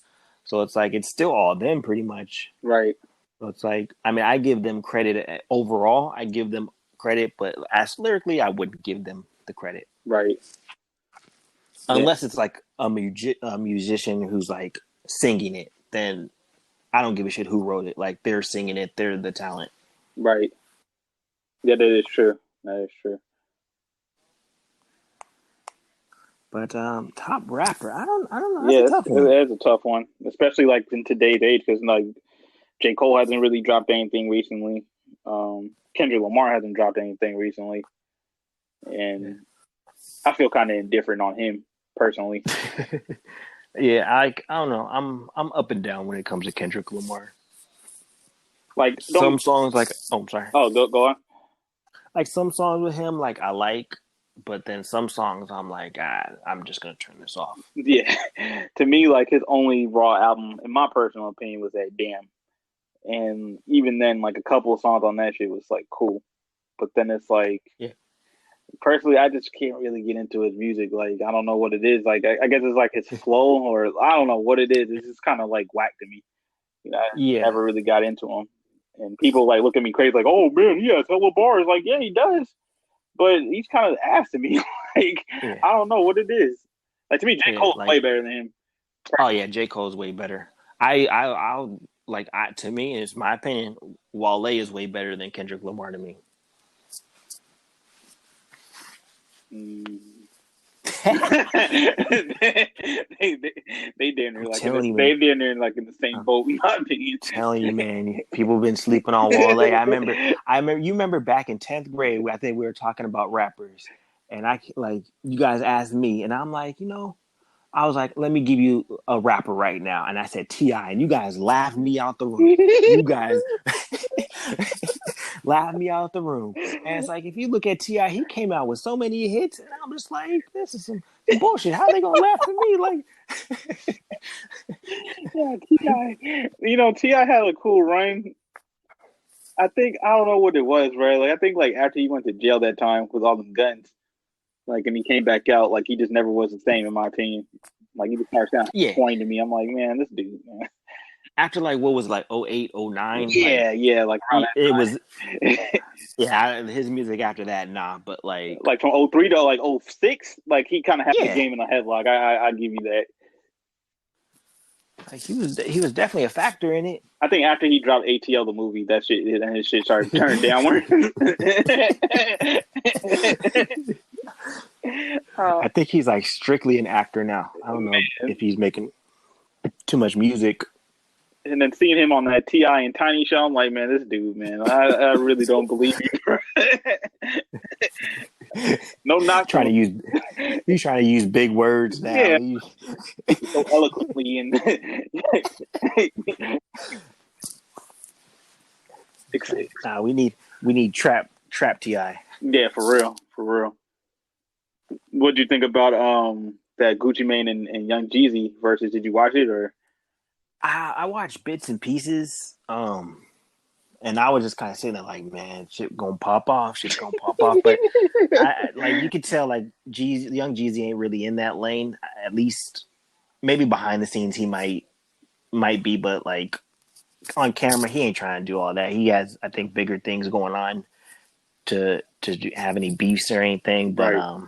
So it's like it's still all them pretty much. Right. So it's like I mean I give them credit overall. I give them credit, but as lyrically I wouldn't give them the credit. Right. Unless it's like a musician who's like singing it, then I don't give a shit who wrote it. Like they're singing it, they're the talent. Right. Yeah, that is true. That is true. But top rapper, I don't know. That's a tough one. It is a tough one, especially like in today's age, because like J. Cole hasn't really dropped anything recently. Kendrick Lamar hasn't dropped anything recently, and I feel kind of indifferent on him personally. I don't know. I'm up and down when it comes to Kendrick Lamar. Like some songs, like I'm sorry. Oh, go on. Like some songs with him, like I like. But then some songs, I'm like, I'm just gonna turn this off. Yeah, to me, like his only raw album, in my personal opinion, was that Damn, and even then, like a couple of songs on that shit was like cool. But then it's like, personally, I just can't really get into his music. Like I don't know what it is. Like I guess it's like his flow, or I don't know what it is. It's just kind of like whack to me. You know, I never really got into him, and people like look at me crazy, like, "Oh man, he has hella bars." Like, yeah, he does. But he's kind of ass to me. Like, I don't know what it is. Like, to me, J. Cole's way better than him. Oh, yeah, J. Cole's way better. To me, it's my opinion, Wale is way better than Kendrick Lamar to me. They damn near like in the same boat, in my opinion. Telling you, man, people have been sleeping on Wale. I remember. You remember back in 10th grade, I think we were talking about rappers, and you guys asked me, and I'm like, I was like, let me give you a rapper right now, and I said T.I., and you guys laughed me out the room. You guys laughed me out the room, and it's like if you look at T.I., he came out with so many hits, and I'm just like, this is some bullshit. How are they gonna laugh at me? Like, yeah, T.I. T.I. had a cool run. I don't know what it was, right? Like I think like after he went to jail that time with all them guns. Like, and he came back out, like, he just never was the same, in my opinion. Like, he just started sounding corny to me. I'm like, man, this dude, man. After, like, what was it, like, 08, 09? Yeah, like, it was, his music after that, nah, but, like. Like, from 03 to, like, 06, like, he kind of had the game in a headlock. I give you that. Like, he was definitely a factor in it. I think after he dropped ATL, the movie, that shit, and his shit started turning downward. I think he's like strictly an actor now. I don't know if he's making too much music. And then seeing him on that T.I. and Tiny show, I'm like, man, this dude, man, I really don't believe you. No, not trying to use. He's trying to use big words now. Yeah, so eloquently and. Nah, we need trap T.I. Yeah, for real. What do you think about that Gucci Mane and Young Jeezy versus? Did you watch it or? I watched bits and pieces, and I was just kind of sitting there like, man, shit's gonna pop off. But like you could tell, like Young Jeezy ain't really in that lane. At least maybe behind the scenes he might be, but like on camera he ain't trying to do all that. He has, I think, bigger things going on to have any beefs or anything. But right.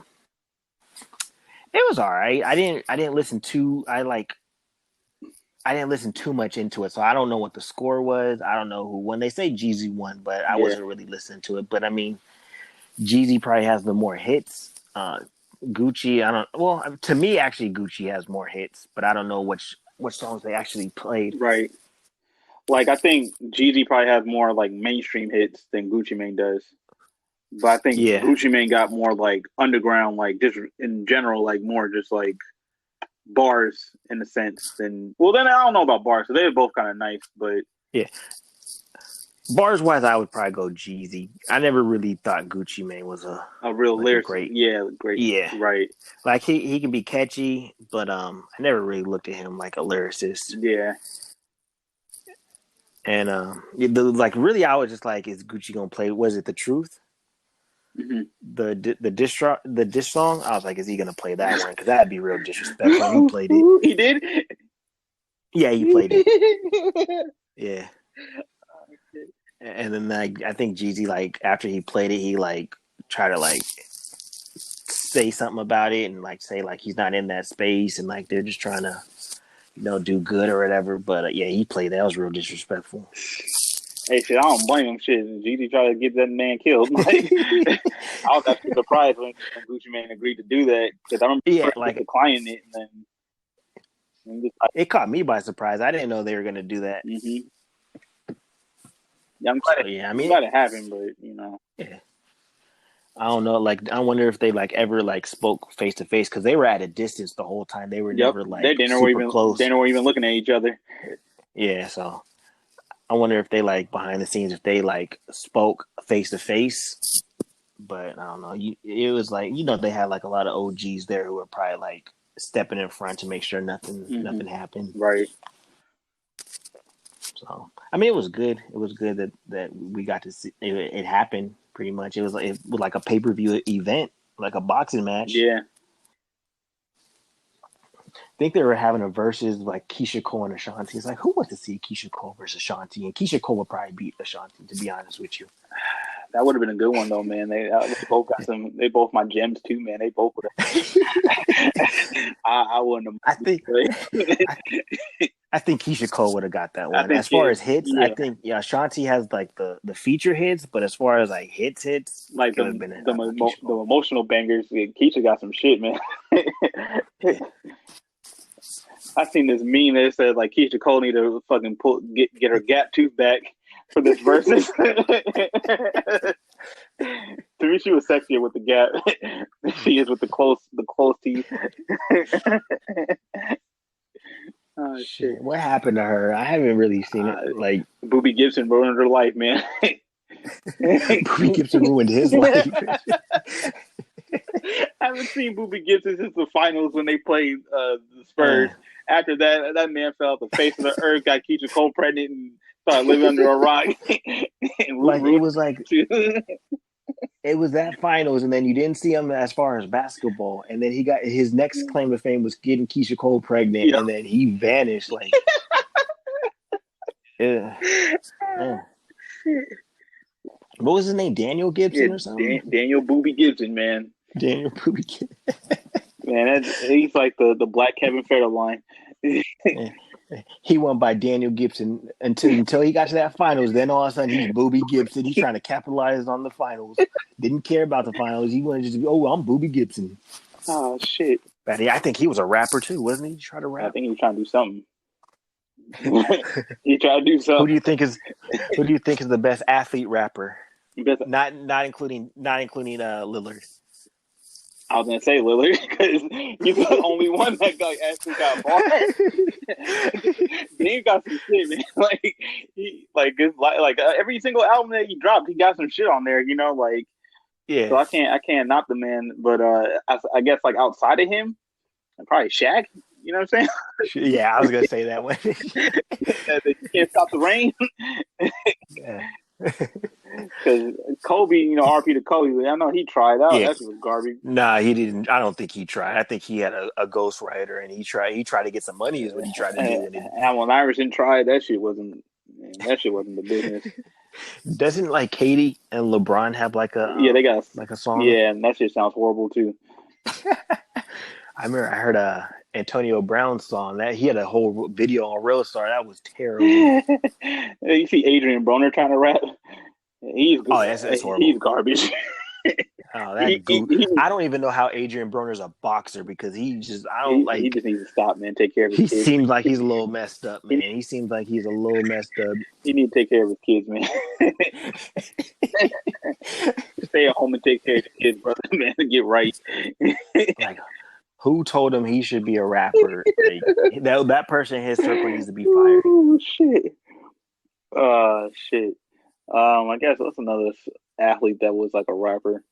It was all right. I didn't listen too much into it, so I don't know what the score was. I don't know who won. They say Jeezy won, but I wasn't really listening to it. But I mean, Jeezy probably has the more hits. Gucci, I don't. Well, to me, actually, Gucci has more hits, but I don't know which songs they actually played. Right. Like I think Jeezy probably has more like mainstream hits than Gucci Mane does. But I think Gucci Mane got more like underground, like just in general, like more just like bars in a sense. Then I don't know about bars, so they're both kind of nice, but yeah. Bars wise, I would probably go Jeezy. I never really thought Gucci Mane was a real lyric. Great, great. Yeah, right. Like he can be catchy, but I never really looked at him like a lyricist. Yeah. And like really, I was just like, is Gucci gonna play? Was it The Truth? Mm-hmm. The diss song. I was like, is he gonna play that one? Because that'd be real disrespectful. He played it. He did. Yeah, he played it. Yeah. And then like I think Jeezy, like after he played it, he like tried to like say something about it and like say like he's not in that space and like they're just trying to do good or whatever. But yeah, he played that. It was real disrespectful. Hey, shit, I don't blame him. Shit, Jeezy tried to get that man killed. Like, I was actually surprised when Gucci Mane agreed to do that because I remember like declining it, and then it caught me by surprise. I didn't know they were going to do that. Mm-hmm. Yeah, I'm glad. I'm glad it happened, but Yeah. I don't know. Like, I wonder if they like ever like spoke face to face because they were at a distance the whole time. They were never like super close. They weren't even looking at each other. Yeah, so I wonder if they like behind the scenes if they like spoke face to face. But I don't know. It was like they had like a lot of OGs there who were probably like stepping in front to make sure nothing happened. Right. So I mean, it was good. It was good that we got to see it happen. Pretty much, it was like a pay-per-view event, like a boxing match. Yeah. I think they were having a versus like Keisha Cole and Ashanti. It's like, who wants to see Keisha Cole versus Ashanti? And Keisha Cole would probably beat Ashanti, to be honest with you. That would have been a good one though, man. They both got some. They both my gems too, man. They both would have. I wouldn't have. I think Keisha Cole would have got that one. As far as hits, I think Ashanti has like the feature hits, but as far as like hits, like the emotional bangers, Keisha got some shit, man. I seen this meme that said like Keisha Cole need to fucking get her gap tooth back for this versus. To me, she was sexier with the gap. She is with the close teeth. Oh shit! What happened to her? I haven't really seen it. Like Boobie Gibson ruined her life, man. Boobie Gibson ruined his life. I haven't seen Boobie Gibson since the finals when they played the Spurs. After that man fell off the face of the earth, got Keisha Cole pregnant, and started living under a rock. Like it was like it was that finals, and then you didn't see him as far as basketball, and then he got his next claim to fame was getting Keisha Cole pregnant, and then he vanished. Like, yeah. What was his name? Daniel Gibson or something? Daniel Boobie Gibson, man. Daniel Boobie Gibson. Man, he's like the black Kevin Federline. He won by Daniel Gibson until he got to that finals. Then all of a sudden he's Booby Gibson. He's trying to capitalize on the finals. Didn't care about the finals. He wanted to just I'm Booby Gibson. Oh shit! But I think he was a rapper too, wasn't he? He tried to rap. I think he was trying to do something. He tried to do something. Who do you think is the best athlete rapper? Not including Lillard. I was gonna say Lillard because he's the only one that actually got bars. Dame got some shit, man. Every single album that he dropped, he got some shit on there. Yeah. So I can't knock the man, but I guess like outside of him, probably Shaq. You know what I'm saying? Yeah, I was gonna say that one. You can't stop the rain. Yeah. Because Kobe, RP to Kobe, I know he tried out. Yeah. That was garbage. Nah, he didn't. I don't think he tried. I think he had a ghostwriter, and he tried to get some money. Is what he tried to do. And Allen Iverson tried. That shit wasn't the business. Doesn't like Katie and LeBron have like a they got like a song? Yeah, and that shit sounds horrible too. I remember I heard Antonio Brown song that he had a whole video on Reelstar. That was terrible. You see Adrian Broner trying to rap. He's that's horrible. He's garbage. I don't even know how Adrian Broner's a boxer because he just he just needs to stop, man. Take care of his kids. He seems like he's a little messed up, man. He seems like he's a little messed up. He needs to take care of his kids, man. Stay at home and take care of your kids, brother, man, and get right. Like, who told him he should be a rapper? Like, that person in his circle needs to be fired. Oh shit. Shit. I guess what's another athlete that was like a rapper?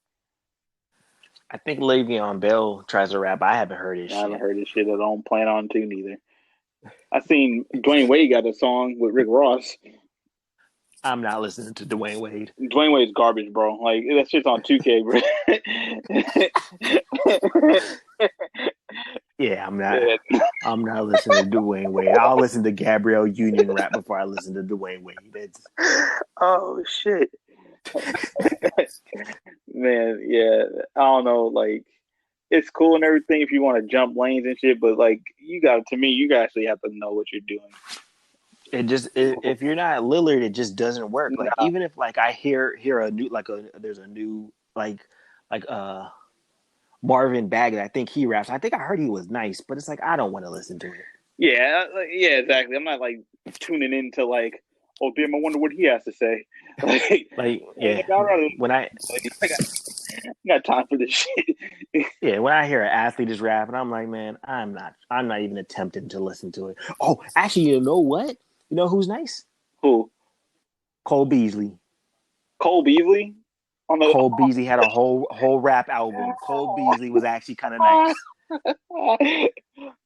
I think Le'Veon Bell tries to rap. I haven't heard his shit. I haven't heard his shit. I don't plan on to neither. I seen Dwayne Wade got a song with Rick Ross. I'm not listening to Dwayne Wade. Dwayne Wade's garbage, bro. Like that shit's on 2K, bro. Yeah, I'm not listening to Dwayne Wade. I'll listen to Gabrielle Union rap before I listen to Dwayne Wade. Oh shit. Man, yeah. I don't know, like it's cool and everything if you want to jump lanes and shit, but like you actually have to know what you're doing. If you're not Lillard, it just doesn't work. Like even if like I hear a new there's a new Marvin Bagley, I think he raps. I think I heard he was nice, but it's like I don't want to listen to it. Yeah, exactly. I'm not like tuning into like, oh damn, I wonder what he has to say. When I got time for this shit. Yeah, when I hear an athlete is rapping, I'm like, man, I'm not even attempting to listen to it. Oh, actually, you know what? You know who's nice? Who? Cole Beasley. Cole Beasley? Cole Beasley had a whole rap album. Cole Beasley was actually kind of nice.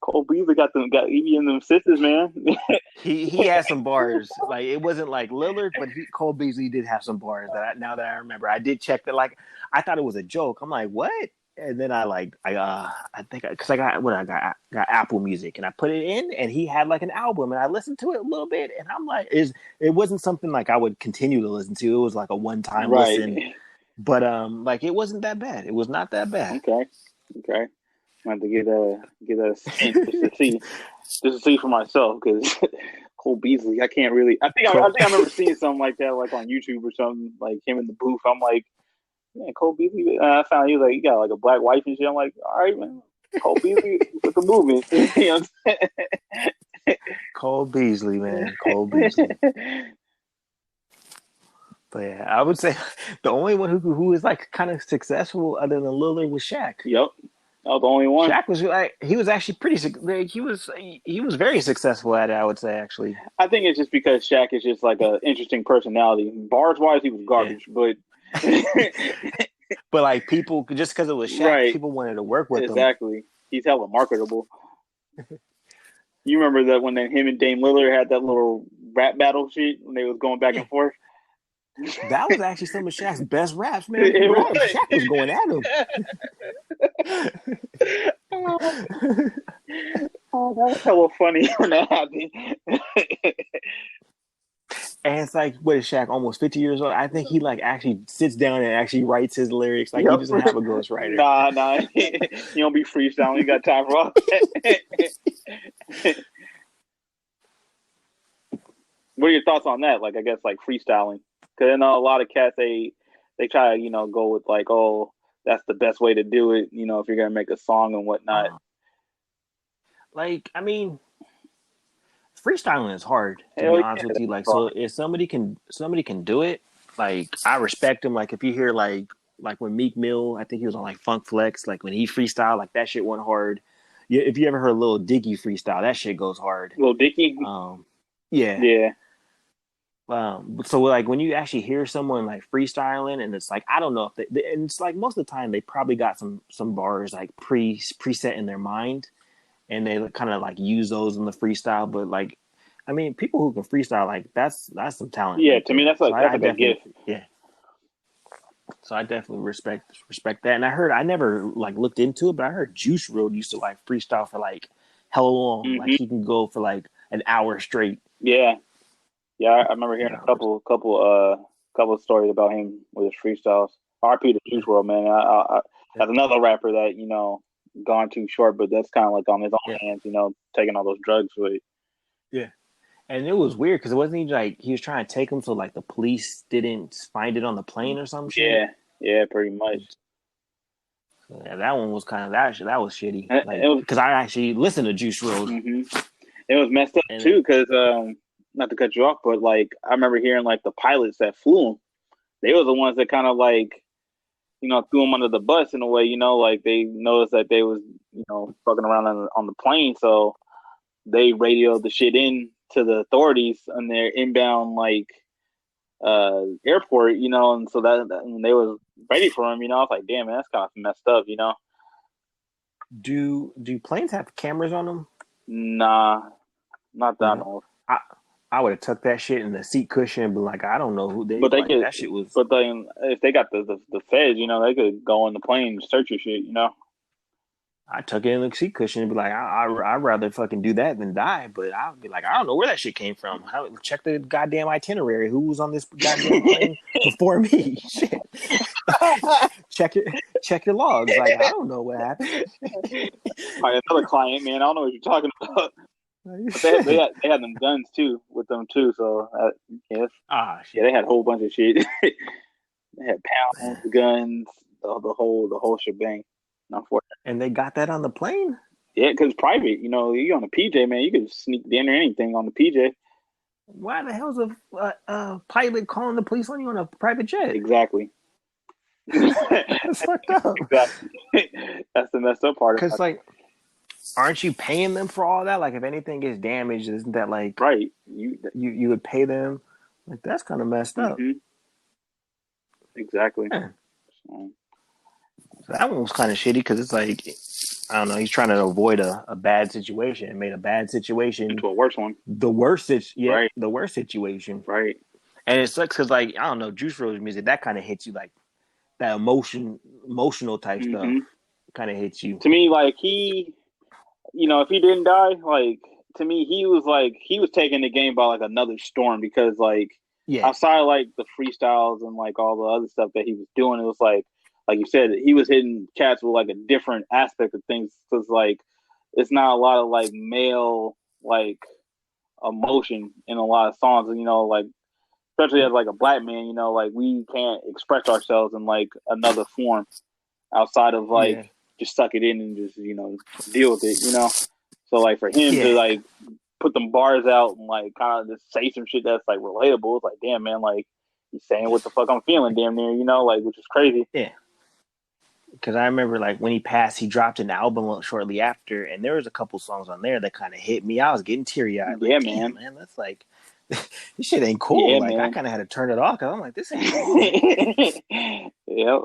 Cole Beasley got Evie and them sisters, man. he had some bars. Like it wasn't like Lillard, but Cole Beasley did have some bars now that I remember. I did check that. Like I thought it was a joke. I'm like, what? And then I think because I got Apple Music and I put it in and he had like an album and I listened to it a little bit and I'm like, it wasn't something like I would continue to listen to. It was like a one-time listen. But like it wasn't that bad. It was not that bad. Okay. I have to get a just to see for myself because Cole Beasley, I can't really. I think I remember seeing something like that, like on YouTube or something, like him in the booth. I'm like, man, Cole Beasley. I found he was like, he got like a black wife and shit. I'm like, all right, man, Cole Beasley with the movement. You know what I'm saying? Cole Beasley, man, Cole Beasley. But yeah, I would say the only one who is like kind of successful other than Lillard was Shaq. Yep, that was the only one. Shaq was like he was actually he was very successful at it. I would say actually. I think it's just because Shaq is just like an interesting personality. Bars wise, he was garbage, but but like people just because it was Shaq, people wanted to work with him. Exactly, he's hella marketable. You remember that when him and Dame Lillard had that little rap battle shit when they was going back and forth. That was actually some of Shaq's best raps, man. Shaq was going at him. Oh, that was hella funny when that happened. And it's like, what is Shaq, almost 50 years old? I think he like actually sits down and actually writes his lyrics. Like he doesn't have a ghostwriter. Nah. You don't be freestyling. You got time for all that. What are your thoughts on that? Like, I guess like freestyling, because I know a lot of cats they try to go with like, oh, that's the best way to do it. If you're gonna make a song and whatnot. Like, I mean, freestyling is hard, to be Hell honest yeah, with you. that's Like, so hard. if somebody can do it, like I respect him. Like if you hear like when Meek Mill, I think he was on like Funk Flex, like when he freestyle, like that shit went hard. Yeah, if you ever heard Lil Dicky freestyle, that shit goes hard. Lil Dicky. Yeah. Yeah. So like when you actually hear someone like freestyling, and it's like I don't know if and it's like most of the time they probably got some bars like preset in their mind, and they kind of like use those in the freestyle. But like, I mean, people who can freestyle, like that's some talent Yeah, right to me there. that's like I a gift. definitely So I definitely respect that. And I never like looked into it, but I heard Juice WRLD used to like freestyle for like hella long. Mm-hmm. Like he can go for like an hour straight. Yeah. I remember hearing a couple of stories about him with his freestyles. RP to Juice WRLD, man. That's another rapper that gone too short, but that's kind of like on his own hands, taking all those drugs with it. Yeah. And it was weird because it wasn't even like he was trying to take him, so like the police didn't find it on the plane or some shit. Yeah, pretty much. Yeah, that one was kind of that was shitty. Like because I actually listened to Juice WRLD. Mm-hmm. It was messed up too because not to cut you off, but like I remember hearing like the pilots that flew him, they were the ones that kind of like threw him under the bus in a way. Like they noticed that they was fucking around on the plane, so they radioed the shit in to the authorities on their inbound like airport, and so that and they was ready for him. I was like, damn, man, that's kind of messed up. Do planes have cameras on them? Nah, not that I know. I would have tucked that shit in the seat cushion and been like, I don't know who they. But they like, could. That shit was. But then if they got the feds, they could go on the plane and search your shit. I tuck it in the seat cushion and be like, I'd rather fucking do that than die. But I'd be like, I don't know where that shit came from. Check the goddamn itinerary. Who was on this goddamn plane before me? Shit. check your logs. Like I don't know what happened. Another client, man. I don't know what you're talking about. But they had them guns too with them too. So shit. Yeah, they had a whole bunch of shit. They had pounds, guns, the whole shebang. And they got that on the plane? Yeah, because private. You on a PJ, man. You can sneak in or anything on the PJ. Why the hell's a pilot calling the police on you on a private jet? Exactly. That's fucked up. Exactly. That's the messed up part. Because like, aren't you paying them for all that? Like, if anything gets damaged, isn't that like right? You would pay them? Like, that's kind of messed up. Exactly. Yeah. So that one was kind of shitty because it's like, I don't know, he's trying to avoid a bad situation and made a bad situation into a worse one. The worst situation. Right. And it sucks because like, I don't know, Juice WRLD's music, that kind of hits you, like that emotional type stuff kind of hits you. To me, like he, if he didn't die, like to me, he was taking the game by like another storm because like outside of, like the freestyles and like all the other stuff that he was doing, it was like you said, he was hitting cats with like a different aspect of things because like it's not a lot of like male like emotion in a lot of songs, like especially as like a black man, like we can't express ourselves in like another form outside of like just suck it in and just deal with it, so like for him to like put them bars out and like kind of just say some shit that's like relatable, it's like damn man, like he's saying what the fuck I'm feeling damn near, like which is crazy. Because I remember like when he passed, he dropped an album shortly after, and there was a couple songs on there that kind of hit me. I was getting teary eyed. Yeah, like, man, that's like this shit ain't cool. Yeah, like man. I kind of had to turn it off because I'm like, this ain't cool. Yep.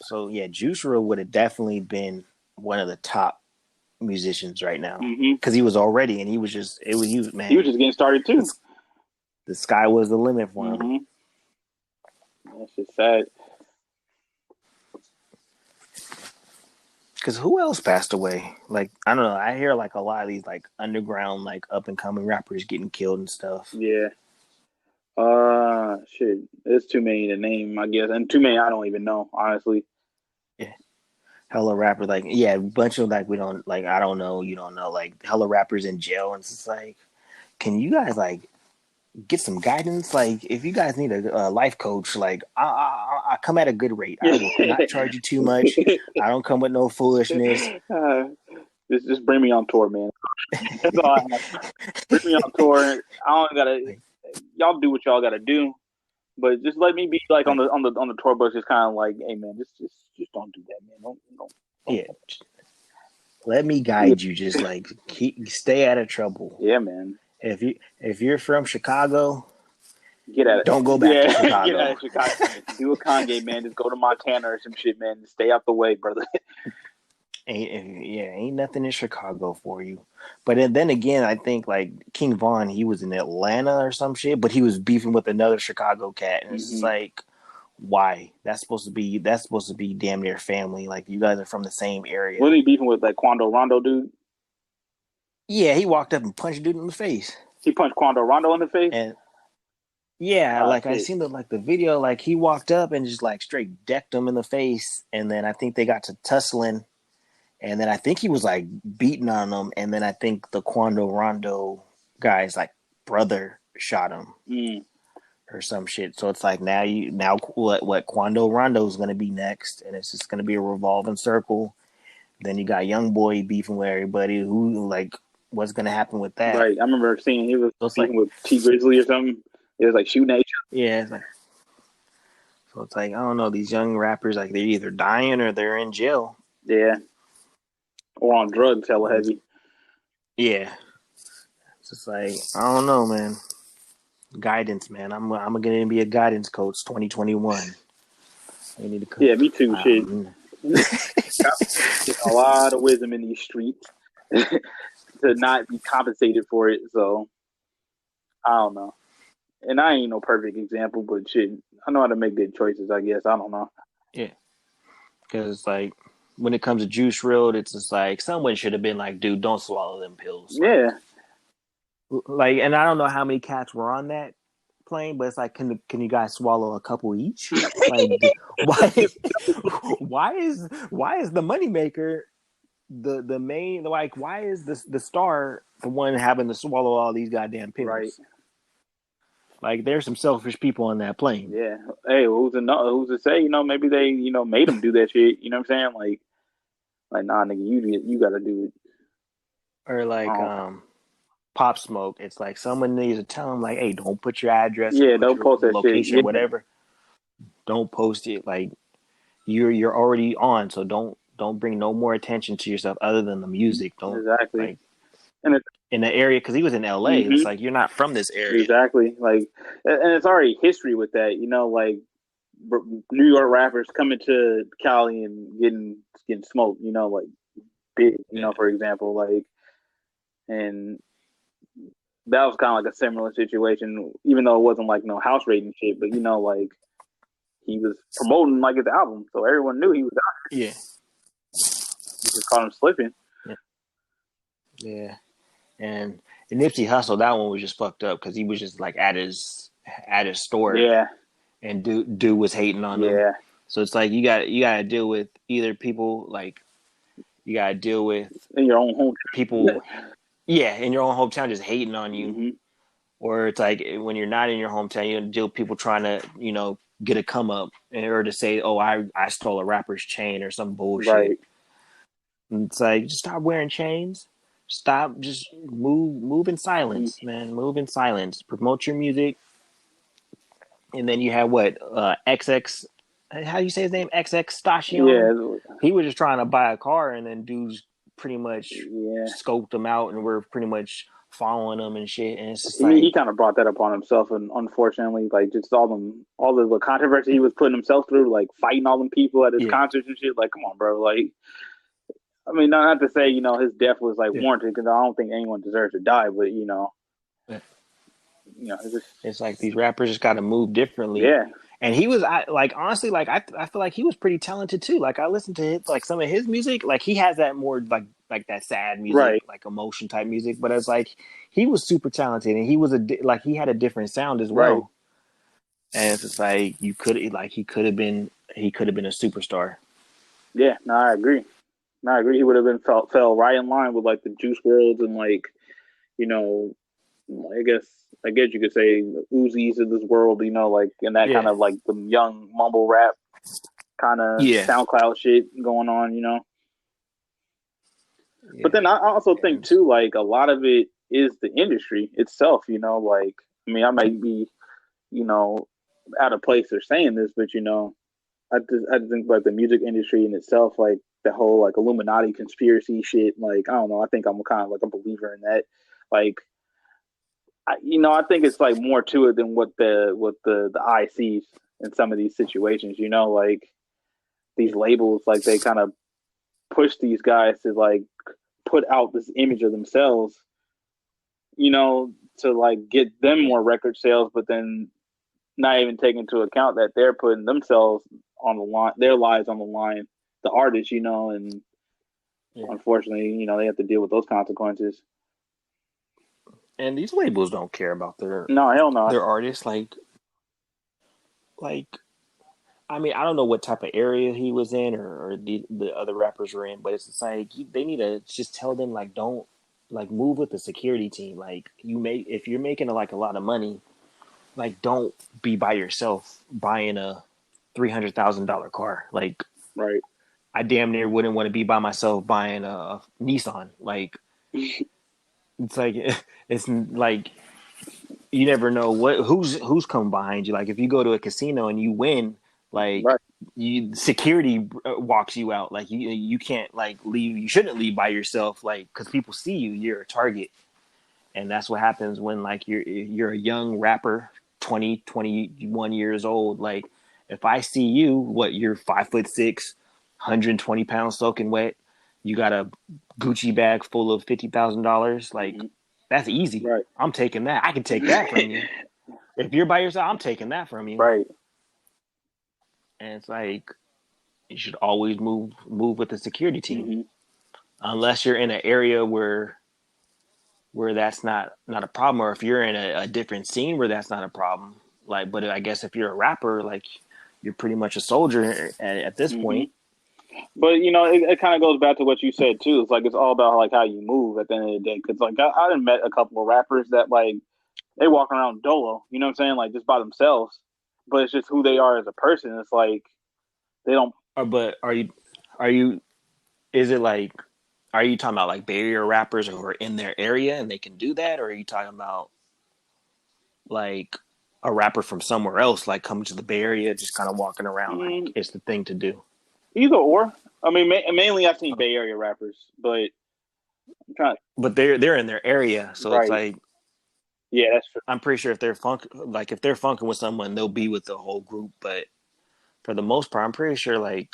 So yeah, Juice WRLD would have definitely been one of the top musicians right now because he was already, and he was just man. He was just getting started too. The sky was the limit for him. That's just sad. Because who else passed away? Like, I don't know. I hear like a lot of these like underground, like up and coming rappers getting killed and stuff. Yeah. Shit. There's too many to name, I guess. And too many I don't even know, honestly. Yeah. Hella rappers, like, a bunch of like, we don't, like, I don't know, you don't know, like hella rappers in jail. And it's just like, can you guys like get some guidance. Like, if you guys need a life coach, like, I come at a good rate. I will not charge you too much. I don't come with no foolishness. Just bring me on tour, man. That's all I have. Bring me on tour. I don't gotta. Like, Y'all do what y'all gotta do, but just let me be like on like, the tour bus, just kind of like, hey man, just don't do that, man. Don't. yeah. Let me Yeah, guide you. Just like stay out of trouble. yeah, man. If you're from Chicago, Get at it. don't go back to Yeah, get out Chicago. of Chicago. Do a Kanye, man. Just go to Montana or some shit, man. Stay out the way, brother. Ain't nothing in Chicago for you. But then again, I think like King Von, he was in Atlanta or some shit, but he was beefing with another Chicago cat, and it's just like, why? That's supposed to be damn near family. Like, you guys are from the same area. Was he beefing with like Quando Rondo, dude? Yeah, he walked up and punched dude in the face, He punched Quando Rondo in the face. and yeah, Ah, like I shit. seen the video, like he walked up and just like straight decked him in the face, and then I think they got to tussling. And then I think he was like beating on him. And then I think the Quando Rondo guy's like brother shot him or some shit. So it's like now what Quando Rondo's gonna be next, and it's just gonna be a revolving circle. Then you got Young Boy beefing with everybody. Who like what's gonna happen with that? Right. I remember seeing he was So it's beefing like, with T Grizzly or something. It was like shooting at each yeah, it's like, so it's like, I don't know, these young rappers, like, they're either dying or they're in jail. other. Yeah. Or on drugs, hella heavy. Yeah. It's just like, I don't know, man. Guidance, man. I'm gonna be a guidance coach 2021. I need to come. Yeah, me too. Shit. A lot of wisdom in these streets to not be compensated for it. So I don't know. And I ain't no perfect example, but shit, I know how to make good choices. I guess I don't know. Yeah, because like when it comes to Juice WRLD, it's just like someone should have been like, dude, don't swallow them pills. Yeah. Like, and I don't know how many cats were on that plane, but it's like, can you guys swallow a couple each? Like, why is the moneymaker the main, like, why is the star the one having to swallow all these goddamn pills? Right. Like, there's some selfish people on that plane. Yeah. Hey, who's to say? Maybe they made them do that shit. You know what I'm saying? Like nah, nigga, you got to do it. Or like Pop Smoke, it's like someone needs to tell them like, hey, don't put your address, don't post that location, shit. Yeah. whatever. Don't post it. Like, you're already on, so don't bring no more attention to yourself other than the music. Don't exactly. Like, and in the area, because he was in LA. It's like, you're not from this area. Exactly. Like, and it's already history with that. Like New York rappers coming to Cali and getting smoked. Like big. For example, like, and that was kind of like a similar situation, even though it wasn't like no house rating shit. But like he was promoting like his album, so everyone knew he was out there. Yeah. You just caught him slipping. Yeah. And Nipsey Hussle, that one was just fucked up because he was just like at his store. Yeah. And dude was hating on him. Yeah. So it's like you got to deal with either people, like, you got to deal with in your own hometown. People, yeah, in your own hometown just hating on you. Or it's like when you're not in your hometown, you deal with people trying to, get a come up or to say, oh, I stole a rapper's chain or some bullshit. Right. And it's like, just stop wearing chains. Stop, just move in silence, man. Move in silence. Promote your music. And then you have what? XX, how do you say his name? XX Station? Yeah. He was just trying to buy a car, and then dudes pretty much scoped him out and were pretty much following him and shit. And it's just like, he kind of brought that upon himself, and unfortunately, like, just all the controversy he was putting himself through, like fighting all them people at his concerts and shit. Like, come on, bro. Like, I mean, not to say his death was like warranted, because I don't think anyone deserves to die, but it's like these rappers just got to move differently. Yeah. And he was, honestly, like, I feel like he was pretty talented too. Like, I listened to like some of his music. Like, he has that more like that sad music, like emotion type music. But it's like he was super talented, and he was he had a different sound as well. Right. And it's just like he could have been a superstar. Yeah, no, I agree. He would have been fell right in line with like the Juice WRLDs and like, I guess you could say Uzis of this world, you know, like in that kind Yeah. of like the young mumble rap kind of Yeah. SoundCloud shit going on, you know. Yeah. But then I also think And too, like a lot of it is the industry itself, you know. Like, I mean, I might be, you know, out of place for saying this, but you know, I think like the music industry in itself, like the whole like Illuminati conspiracy shit. Like, I don't know. I think I'm kind of like a believer in that. Like, you know, I think it's like more to it than what the eye sees in some of these situations. You know, like these labels, like they kind of push these guys to like put out this image of themselves, you know, to like get them more record sales, but then not even take into account that they're putting themselves on the line, their lives on the line, the artists, you know, and yeah. unfortunately, you know, they have to deal with those consequences. And these labels don't care about No, hell no. their artists. Like I mean, I don't know what type of area he was in or the other rappers were in, but it's just like they need to just tell them like don't like move with the security team. Like if you're making like a lot of money, like don't be by yourself buying a $300,000 car. Like Right. I damn near wouldn't want to be by myself buying a Nissan. Like it's like it's like you never know who's coming behind you. Like if you go to a casino and you win, like Right. you security walks you out. Like you can't like leave. You shouldn't leave by yourself. Like because people see you, you're a target, and that's what happens when like you're a young rapper, 21 years old. Like if I see you, what you're 5'6", 120 pounds soaking wet, you got a Gucci bag full of $50,000. Like that's easy. Right. I'm taking that. I can take that from you. If you're by yourself, I'm taking that from you. Right. And it's like you should always move with the security team, Mm-hmm. unless you're in an area where that's not a problem, or if you're in a different scene where that's not a problem. Like, but I guess if you're a rapper, like you're pretty much a soldier at this Mm-hmm. point. But you know, it kind of goes back to what you said too. It's like it's all about like how you move at the end of the day. Because like I done met a couple of rappers that like they walk around dolo. You know what I'm saying? Like just by themselves. But it's just who they are as a person. It's like they don't. But are you? Is it like? Are you talking about like Bay Area rappers who are in their area and they can do that, or are you talking about like a rapper from somewhere else, like coming to the Bay Area, just kind of walking around like Mm, it's the thing to do? either or. I mean, mainly I've seen Bay Area rappers, but I'm trying. But they're in their area, so it's Right. like Yeah, that's true. I'm pretty sure if they're if they're funking with someone, they'll be with the whole group. But for the most part, I'm pretty sure like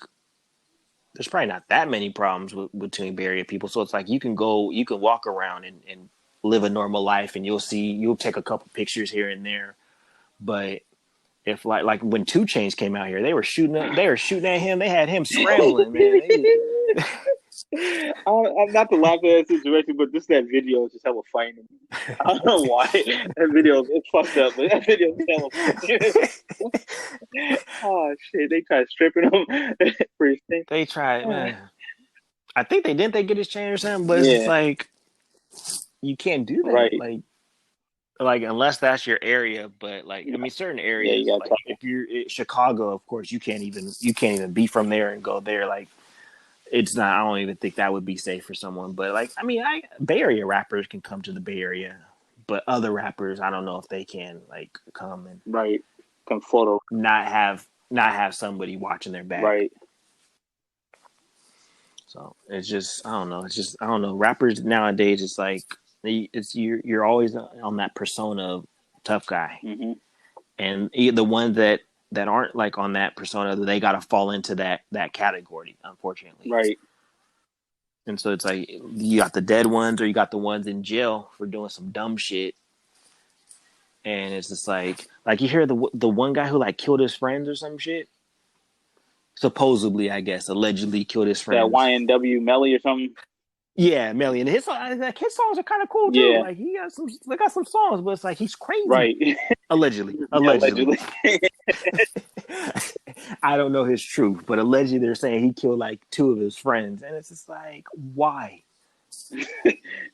there's probably not that many problems between Bay Area people. So it's like you can walk around and live a normal life, and you'll take a couple pictures here and there. But if like when 2 Chainz came out here, they were shooting at him. They had him scrambling, man. I'm not to laugh at that situation, but just that video is just hella funny to me. I don't know why that video it's fucked up, but that video is hella funny. Oh shit, they tried stripping him for his thing. They tried, man. I think they get his chain or something, but it's just Yeah, like you can't do that. right. Like unless that's your area, but like I mean certain Yeah, you areas, gotta like talk. if you're in Chicago, of course you can't even be from there and go there. Like it's not. I don't even think that would be safe for someone. But like I mean, Bay Area rappers can come to the Bay Area, but other rappers, I don't know if they can like come and Right. Can float over. not have somebody watching their back. Right. So it's just I don't know. It's just I don't know. Rappers nowadays, it's like it's you're always on that persona of tough guy, Mm-hmm. and the ones that aren't like on that persona, they got to fall into that category, unfortunately. Right. And so it's like you got the dead ones, or you got the ones in jail for doing some dumb shit. And it's just like you hear the one guy who like killed his friends or some shit. Supposedly, I guess, allegedly killed his That friends. YNW Melly or something. Yeah, Melly, and his songs are kind of cool too. Yeah. Like they got some songs, but it's like he's crazy. Right. Allegedly. Allegedly. I don't know his truth, but allegedly they're saying he killed like 2 of his friends, and it's just like why?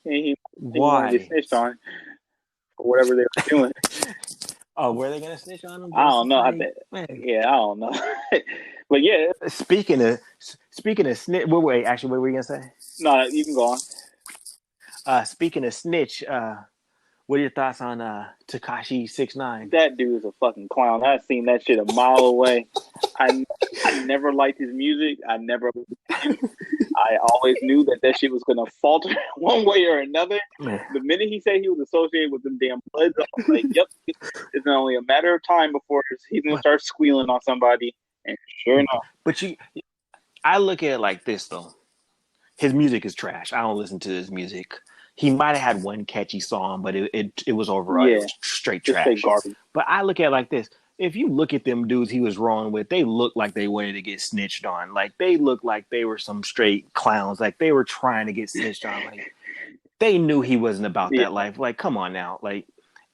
he wanted to Why? snitch on. whatever they were doing. Oh, were they gonna snitch on him? I don't know. I don't know. But yeah. Speaking of snitch, wait. Actually, what were you gonna say? No, you can go on. Speaking of snitch, what are your thoughts on Tekashi 6ix9ine? That dude is a fucking clown. I've seen that shit a mile away. I never liked his music. I always knew that shit was gonna falter one way or another. Man. The minute he said he was associated with them damn Bloods, I was like, yep, it's only a matter of time before he's gonna start squealing on somebody. And sure enough. But I look at it like this though. His music is trash. I don't listen to his music. He might have had one catchy song, but it was overall it was straight trash. Garbage. But I look at it like this. If you look at them dudes he was wrong with, they look like they wanted to get snitched on. Like they look like they were some straight clowns. Like they were trying to get snitched on. Like they knew he wasn't about that life. Like, come on now. Like,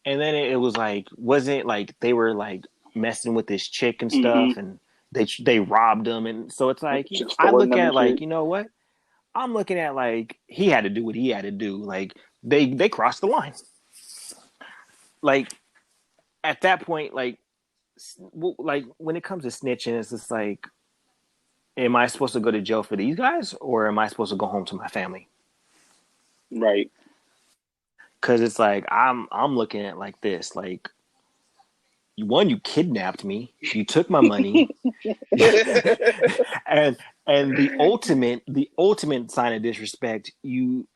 and then it was like, wasn't like they were like messing with this chick and stuff, and they robbed him, and so it's like I look at like, you know what? I'm looking at like he had to do what he had to do. Like they crossed the line. Like at that point, like when it comes to snitching, it's just like, am I supposed to go to jail for these guys, or am I supposed to go home to my family? Right. Because it's like I'm looking at it like this. Like, you kidnapped me, you took my money, and the ultimate sign of disrespect, you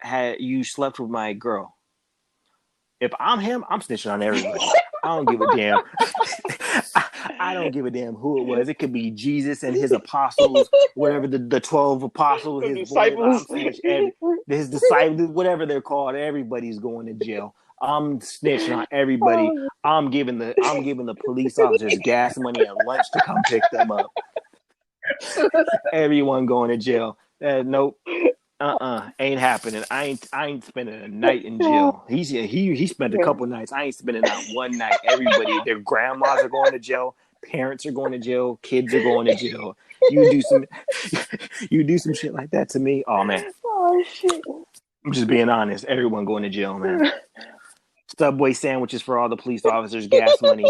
slept with my girl. If I'm him, I'm snitching on everybody. I don't give a damn. I don't give a damn who it was. It could be Jesus and his apostles, whatever the 12 apostles, his disciples, his disciples, whatever they're called. Everybody's going to jail. I'm snitching on everybody. I'm giving the police officers gas money and lunch to come pick them up. Everyone going to jail. Nope. Ain't happening. I ain't spending a night in jail. He spent a couple nights. I ain't spending not one night. Everybody, their grandmas are going to jail. Parents are going to jail. Kids are going to jail. You do some shit like that to me. Oh man. Oh shit. I'm just being honest. Everyone going to jail, man. Subway sandwiches for all the police officers, gas money.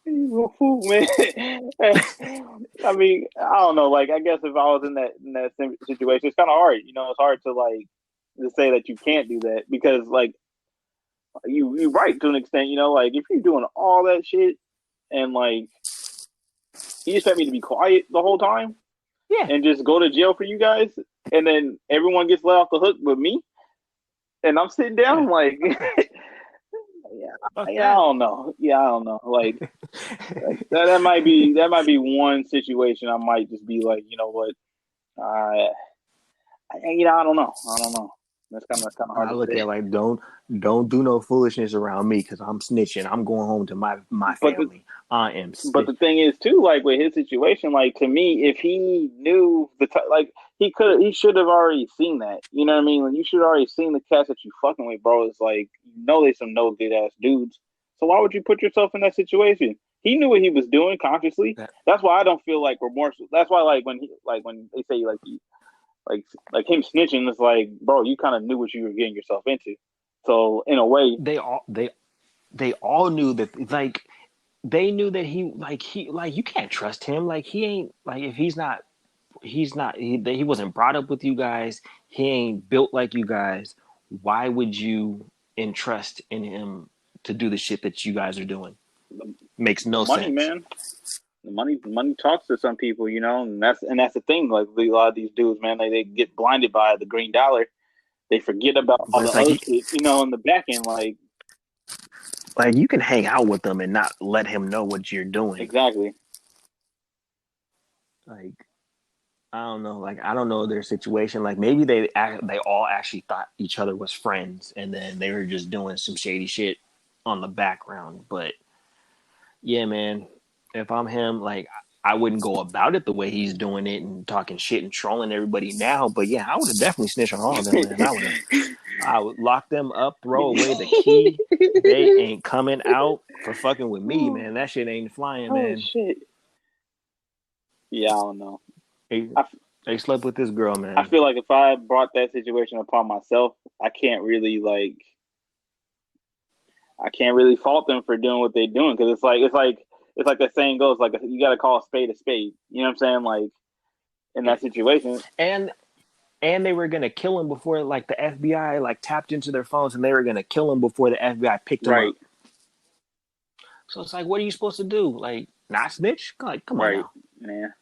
You're a fool, man. I mean, I don't know. Like, I guess if I was in that situation, it's kind of hard. You know, it's hard to say that you can't do that, because like you're right to an extent. You know, like if you're doing all that shit and like you expect me to be quiet the whole time, and just go to jail for you guys, and then everyone gets let off the hook but me, and I'm sitting down like. I don't know. I don't know. Like that might be one situation. I might just be like, you know what? I don't know. That's kind of hard. I look at like don't do no foolishness around me, because I'm snitching. I'm going home to my family. I am. But the thing is too, like with his situation, like to me, if he knew like he should have already seen that. You know what I mean? Like, you should have already seen the cats that you fucking with, bro. It's like, you know, they some no good ass dudes. So why would you put yourself in that situation? He knew what he was doing consciously. That's why I don't feel like remorseful. That's why like when they say like him snitching, it's like, bro, you kind of knew what you were getting yourself into. So in a way, they all knew that. Like they knew that he you can't trust him. Like he ain't, like if he wasn't brought up with you guys. He ain't built like you guys. Why would you entrust in him to do the shit that you guys are doing? Makes no sense. Money, man. The money talks to some people, you know, and that's the thing. Like a lot of these dudes, man, they get blinded by the green dollar. They forget about all the other shit, you know, in the back end. Like you can hang out with them and not let him know what you're doing. Exactly. Like, I don't know. Like, I don't know their situation. Like, maybe they all actually thought each other was friends, and then they were just doing some shady shit on the background. But yeah, man, if I'm him, like, I wouldn't go about it the way he's doing it and talking shit and trolling everybody now. But yeah, I would have definitely snitched on all of them, man. I would lock them up, throw away the key. They ain't coming out for fucking with me, man. That shit ain't flying, man. Shit. Yeah, I don't know. They slept with this girl, man. I feel like if I brought that situation upon myself, I can't really like I can't really fault them for doing what they're doing because it's like the saying goes, like you got to call a spade a spade. You know what I'm saying? Like in that situation, and they were gonna kill him before like the FBI like tapped into their phones, and they were gonna kill him before the FBI picked him right? up. So it's like, what are you supposed to do? Like, not snitch? Like, come on Right, now. man.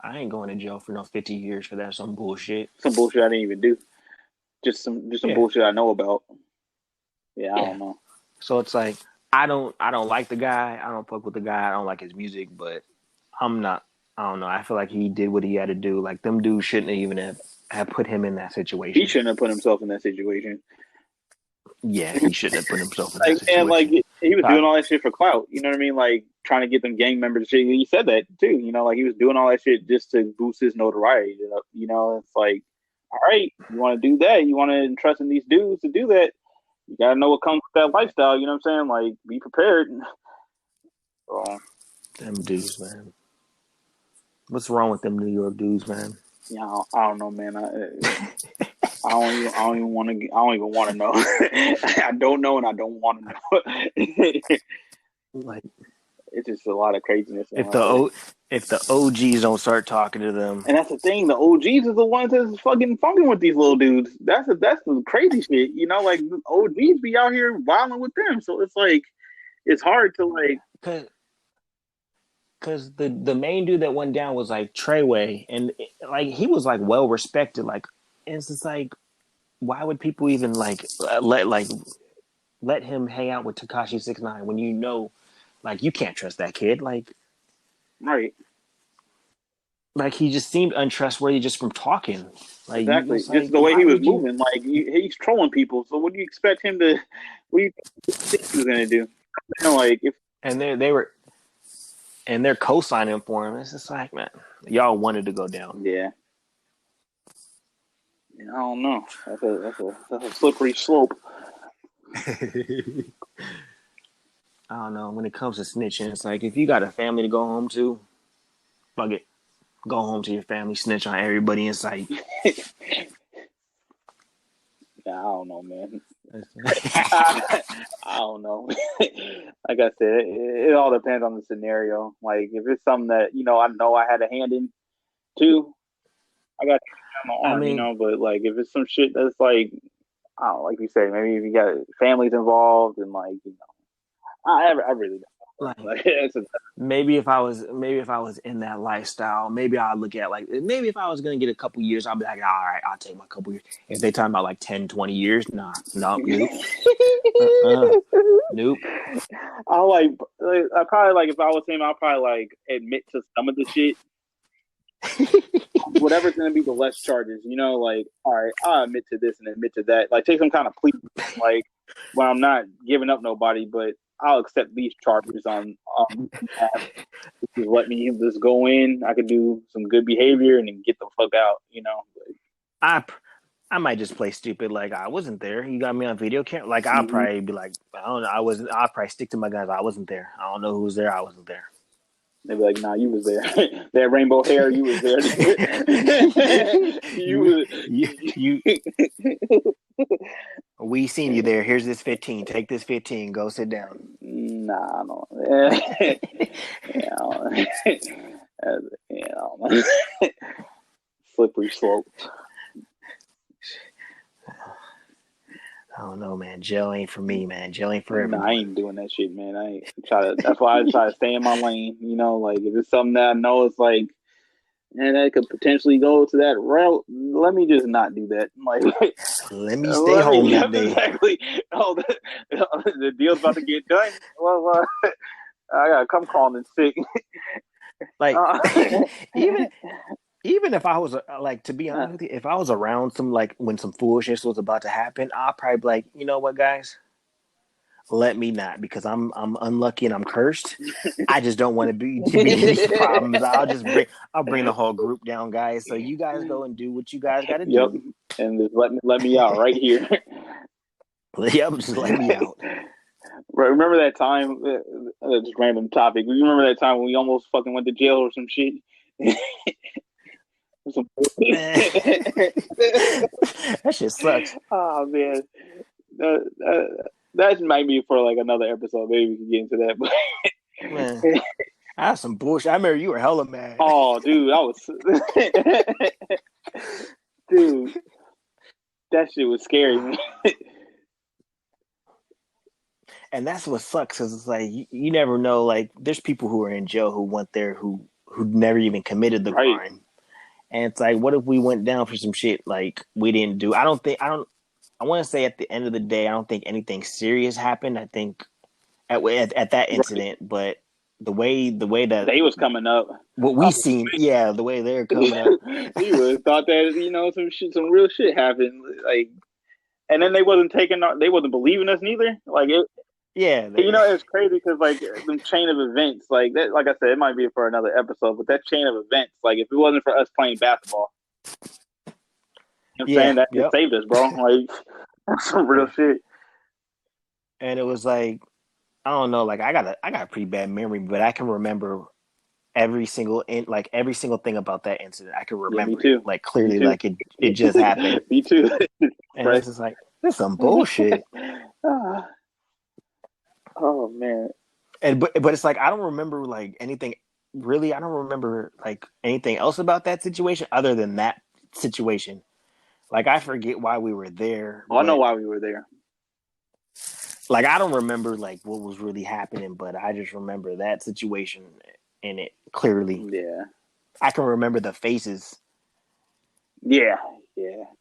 I ain't going to jail for no 50 years for that. Some bullshit. Some bullshit I didn't even do. Just some bullshit I know about. Yeah, I don't know. So it's like I don't like the guy. I don't fuck with the guy. I don't like his music, but I'm not. I don't know. I feel like he did what he had to do. Like them dudes shouldn't even have put him in that situation. He shouldn't have put himself in that situation. Yeah, he shouldn't have put himself in that Like, situation. and like he was doing all that shit for clout. You know what I mean? Like trying to get them gang members. He said that too. You know, like he was doing all that shit just to boost his notoriety. You know, it's like, all right, you want to do that? You want to entrust in these dudes to do that? You gotta know what comes with that lifestyle. You know what I'm saying? Like, be prepared. So, them dudes, man. What's wrong with them New York dudes, man? yeah, I don't know, man. I don't even want to. I don't even want to know. I don't know, and I don't want to know. Like, it's just a lot of craziness. If the OGs don't start talking to them, and that's the thing, the OGs is the ones that's fucking funking with these little dudes. That's the crazy shit. You know, like OGs be out here wilding with them. So it's like it's hard to like. Because the main dude that went down was like Treyway, and like he was like well respected. Like, and it's just like, why would people even like let him hang out with Tekashi 6ix9ine when you know, like, you can't trust that kid. Like, right. Like he just seemed untrustworthy just from talking. Like, exactly, just like, the way he was moving. Like he's trolling people. So what do you expect him to? What do you think he was gonna do? Like if they're co-signing for him. It's just like, man, y'all wanted to go down. Yeah. I don't know. That's a slippery slope. I don't know. When it comes to snitching, it's like if you got a family to go home to, fuck it. Go home to your family, snitch on everybody in sight. Yeah, I don't know, man. I don't know. Like I said, it all depends on the scenario. Like if it's something that I know I had a hand in too, I got on my arm, But like if it's some shit that's like, I don't know, like you say, maybe if you got families involved and like I really don't. Like maybe if I was in that lifestyle, maybe I'd look at like, maybe if I was gonna get a couple years, I'll be like, all right, I'll take my couple years. If they talking about like 10, 20 years, nope. Nope. I probably like if I was him, I'll probably like admit to some of the shit. Whatever's gonna be the less charges, like, all right, I'll admit to this and admit to that. Like take some kind of plea, like when I'm not giving up nobody, but I'll accept these charges on just let me just go in. I could do some good behavior and then get the fuck out, I might just play stupid, like I wasn't there. You got me on video camera. Like I'll probably be like, I don't know, I wasn't. I'll probably stick to my guns. I wasn't there. I don't know who was there. I wasn't there. They'd be like, nah, you was there. That rainbow hair, you was there. you We seen you there. Here's this 15. Take this 15. Go sit down. Nah, no. Slippery slope. I don't know, man. Jail ain't for me, man. Jail ain't for everyone. Nah, I ain't doing that shit, man. That's why I try to stay in my lane. Like if it's something that I know it's like, and that could potentially go to that route, let me just not do that. Like, let me stay home that day. Exactly. Oh, the deal's about to get done. Well, I gotta come calling in sick. Like, even if I was like, to be honest with you, if I was around some like when some foolishness was about to happen, I'll probably be like, you know what, guys, let me not, because I'm unlucky and I'm cursed. I just don't want to be in these problems. I'll bring the whole group down, guys. So you guys go and do what you guys got to do. Yep, and just let me out right here. Yep, just let me out. Remember that time? Just random topic. You remember that time when we almost fucking went to jail or some shit? That shit sucks. Oh man, That might be for like another episode. Maybe we can get into that. But Man, I have some bullshit. I remember you were hella mad. oh, dude, I was, dude, that shit was scary, man. And that's what sucks, because it's like you never know. Like, there's people who are in jail who went there who never even committed the crime, and it's like, what if we went down for some shit like we didn't do? I want to say at the end of the day, I don't think anything serious happened. I think at that incident, but the way that they was coming up, what we seen, yeah, the way they're coming up, we would have thought that some real shit happened, like, and then they wasn't believing us neither, like it. Yeah, it's crazy because like the chain of events, like that, like I said, it might be for another episode, but that chain of events, like if it wasn't for us playing basketball, you know what I'm saying, that it saved us, bro. Like that's some real shit. And it was like, I don't know, like I got a pretty bad memory, but I can remember every single thing about that incident. I can remember it, like clearly, like it just happened. Me too. And it's just like, this is some bullshit. Oh man. And but it's like I don't remember like anything really. I don't remember like anything else about that situation other than that situation. Like I forget why we were there. I know why we were there. Like I don't remember like what was really happening, but I just remember that situation in it clearly. Yeah. I can remember the faces. Yeah. There's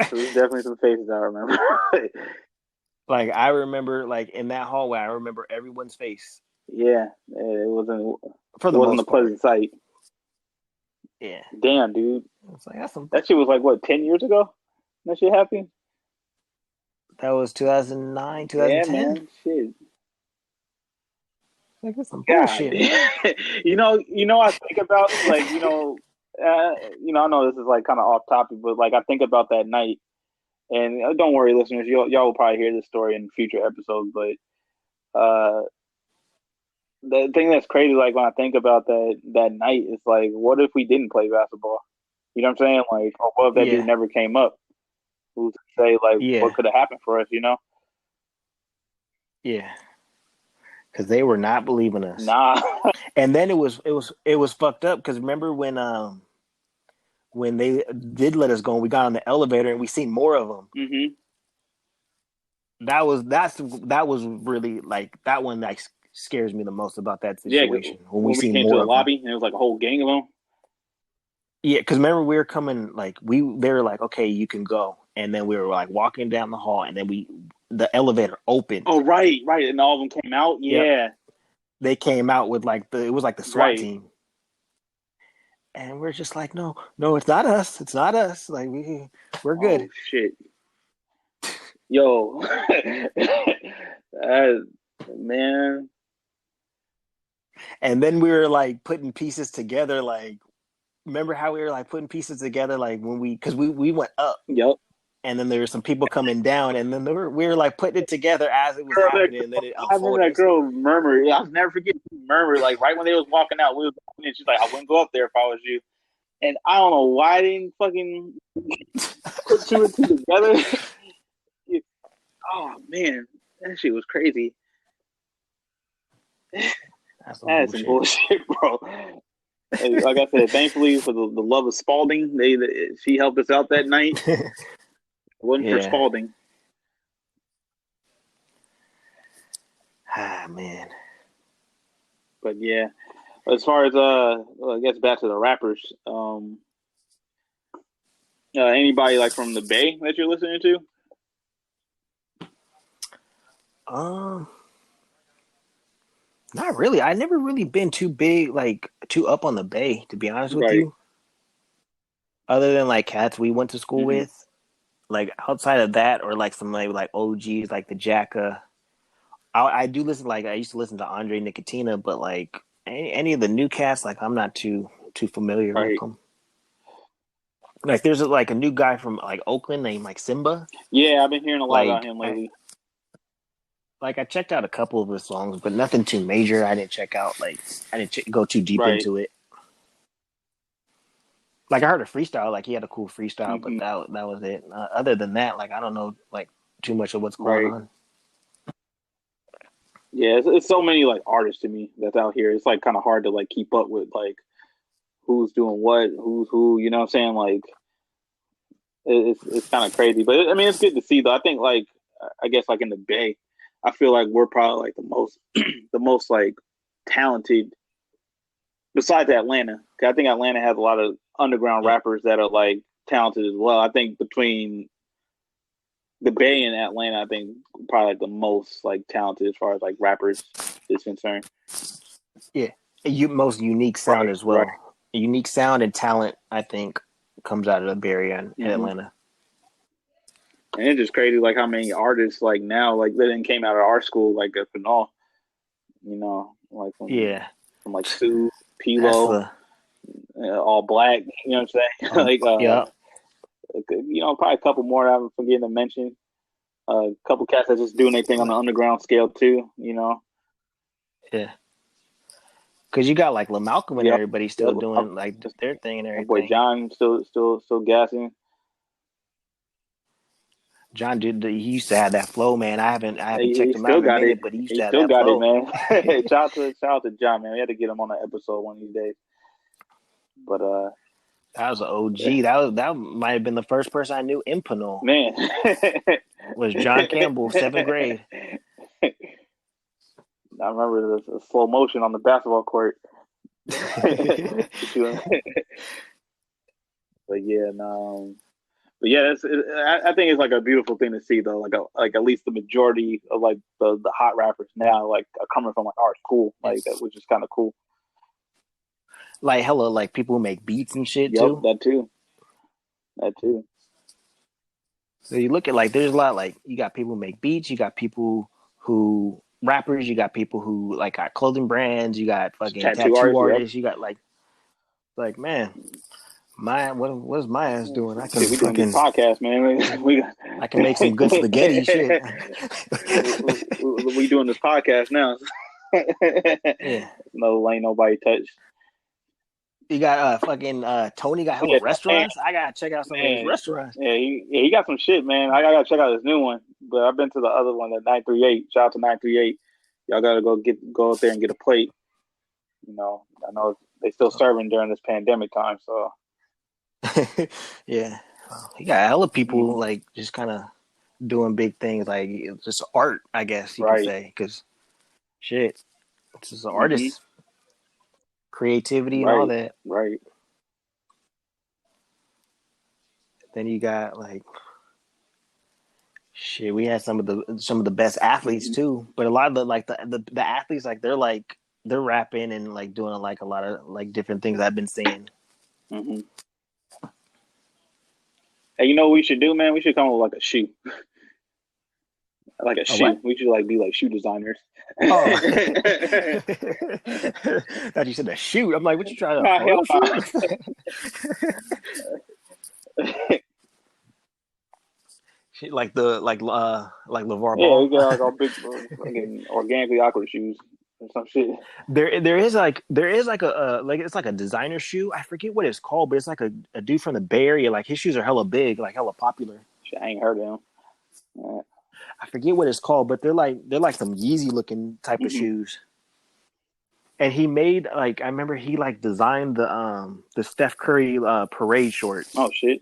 definitely some faces I remember. Like I remember, like in that hallway, I remember everyone's face. Yeah, it wasn't a pleasant sight. Yeah. Damn, dude. It's like that shit was like what, 10 years ago? That shit happened. That was 2009, 2010. Yeah, man. Shit. Like that's some bullshit. I think about like I know this is like kind of off topic, but like I think about that night. And don't worry, listeners, y'all will probably hear this story in future episodes. But the thing that's crazy, like when I think about that night, is like, what if we didn't play basketball? You know what I'm saying? Like, what if that dude never came up? Who's to say, like, what could have happened for us? Yeah, because they were not believing us. Nah. And then it was fucked up because remember when they did let us go and we got on the elevator and we seen more of them. Mm-hmm. That was really like that one like scares me the most about that situation. Yeah, when we seen came more to the lobby and it was like a whole gang of them. Yeah, because remember we were coming like they were like, okay, you can go, and then we were like walking down the hall, and then the elevator opened. Oh right, and all of them came out. Yeah, yep. They came out with like it was like the SWAT team. And we're just like, no, it's not us. It's not us. Like we're good. Oh shit, yo, man. And then we were like putting pieces together. Like, remember how we were like putting pieces together? Like when because we went up. Yep. And then there were some people coming down, and then we were like putting it together as it was happening. And then it unfolded. I remember that girl murmured. I'll never forget. Murmured like right when they was walking out. We was walking in. She's like, "I wouldn't go up there if I was you." And I don't know why I didn't fucking put two and two together. Oh man, that shit was crazy. That's some bullshit, bro. Like I said, thankfully for the love of Spalding, she helped us out that night. It wasn't for Spalding. Ah, man. But yeah, as far as I guess back to the rappers. Anybody like from the Bay that you're listening to? Not really. I never really been too big, like too up on the Bay, to be honest with you. Other than like cats we went to school with. Like outside of that, or like some like OGs like the Jacka, I do listen. Like I used to listen to Andre Nicotina, but like any of the new cats, like I'm not too familiar with them. Like there's like a new guy from like Oakland named like Simba. Yeah, I've been hearing a lot about him lately. I checked out a couple of his songs, but nothing too major. I didn't check out I didn't go too deep into it. Like I heard a freestyle, like he had a cool freestyle, but that was it. Other than that, like I don't know like too much of what's going Right. on. Yeah, it's so many like artists to me that's out here. It's like kind of hard to like keep up with like who's doing what, who's who. You know what I'm saying? Like it's kind of crazy, but I mean it's good to see though. I think like I guess like in the Bay, I feel like we're probably like the most the most like talented besides Atlanta. 'Cause I think Atlanta has a lot of underground Yeah. rappers that are like talented as well. I think between the Bay and Atlanta, I think probably like the most like talented as far as like rappers is concerned. Yeah. Most unique sound Right, as right. well. A unique sound and talent, I think, comes out of the Bay Area and Mm-hmm. Atlanta. And it's just crazy, like how many artists like now, like that then came out of our school, like at Pinal, you know, like Yeah. from like Sue, That's Pilo, the all black. You know what I'm saying? like, yeah. you know, probably a couple more that I'm forgetting to mention. A couple cats that just doing their thing on the Like underground scale too. You know. yeah. Cause you got like Lil Malcolm and Yep. everybody Yep. still doing like their thing and My boy everything. John still gassing. John did. He used to have that flow, man. I haven't checked He him out still in a got it. minute, but he used He to have still that got it, flow. man. Shout out to John, man. We had to get him on an episode one of these days. But That was an OG. That might have been the first person I knew in Pinole. man, Was John Campbell, 7th grade. I remember the slow motion on the basketball court. but yeah, no. But yeah, I think it's like a beautiful thing to see though. Like at least the majority of like the hot rappers now like are coming from like our school, like that, which is kind of cool. Like hella like people who make beats and shit Yep, too. that too. That too. So you look at like there's a lot like you got people who make beats, you got people who rappers, you got people who like got clothing brands, you got fucking Tattoo tattoo artists. Yep. artists, you got like man, what's my ass doing? I can Shit, we doing these fucking podcasts, man. We I can make some good spaghetti shit. we doing this podcast now. Yeah. No, ain't nobody touched. You got fucking Tony got hella Yeah, restaurants. I gotta check out some of his man. restaurants. Yeah, he got some shit, man. I gotta check out his new one. But I've been to the other one, the 938. Shout out to 938. Y'all gotta go up there and get a plate. You know, I know they still serving during this pandemic time, so Yeah, he got hella people mm-hmm. like just kind of doing big things, like it's just art, I guess you could Right. say, because shit, it's just an Mm-hmm. artist, creativity and all Right. that. Right. Then you got like shit. We had some of the best athletes Mm-hmm. too, but a lot of the athletes like they're rapping and like doing like a lot of like different things I've been seeing. Mm-hmm. Hey, you know what we should do, man? We should come up with like a shoe. Like a A shoe. what? We should like be like shoe designers. Oh, thought you said a shoot. I'm like, what you trying to Nah, photo hell shoot? nah. like like LeVar Yeah, we Ball. got like all big fucking organically awkward shoes or some shit. There is like a like it's like a designer shoe. I forget what it's called, but it's like a dude from the Bay Area. Like his shoes are hella big, like hella popular. Shit, I ain't heard of them. Yeah. I forget what it's called, but they're like some Yeezy looking type of Mm-hmm. shoes. And he made like I remember he like designed the Steph Curry parade shorts. Oh shit.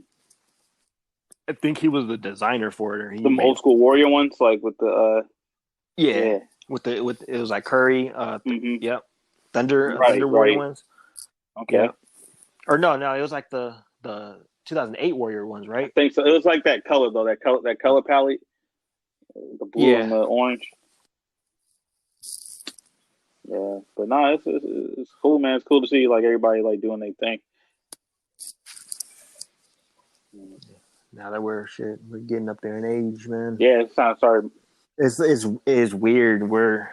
I think he was the designer for it, or he Them made old them. school Warrior ones, like with the Yeah, yeah. with it was like Curry. Mm-hmm. Yep, Right, Thunder Warrior right. ones. Okay. Yep, or no, it was like the 2008 Warrior ones, I right? think so. It was like that color though, that color palette. The blue and Yeah, the orange. Yeah. But no, it's cool, man. It's cool to see like everybody like doing their thing. now that we're getting up there in age, man. Yeah, it sounds sorry. It's weird. We're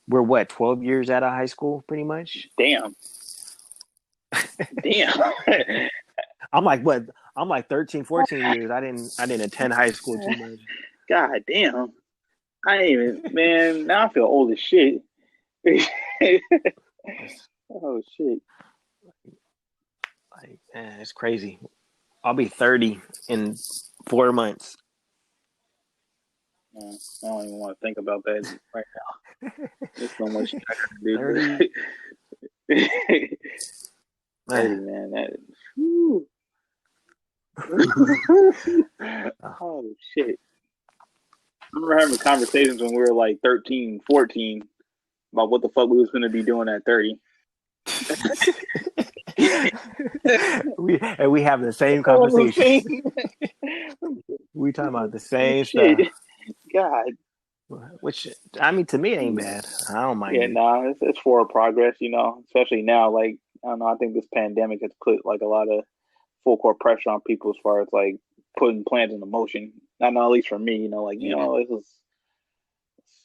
what 12 years out of high school, pretty much. Damn. Damn. I'm like what? I'm like 13, 14 years. I didn't attend high school too much. God damn. I ain't even man, now I feel old as shit. Oh shit. Like, man, it's crazy. I'll be 30 in 4 months. I don't even want to think about that right now. There's so much I gotta do. 30. 30, man. That, oh, shit. I remember having conversations when we were like 13, 14 about what the fuck we was going to be doing at 30. we have the same conversation. We talking about the same stuff. God. Which, I mean, to me, it ain't bad. I don't mind it. Nah, it's forward progress, you know, especially now. Like, I don't know, I think this pandemic has put like a lot of full court pressure on people as far as like putting plans into motion. I know, at least for me, you know, like, you know, let's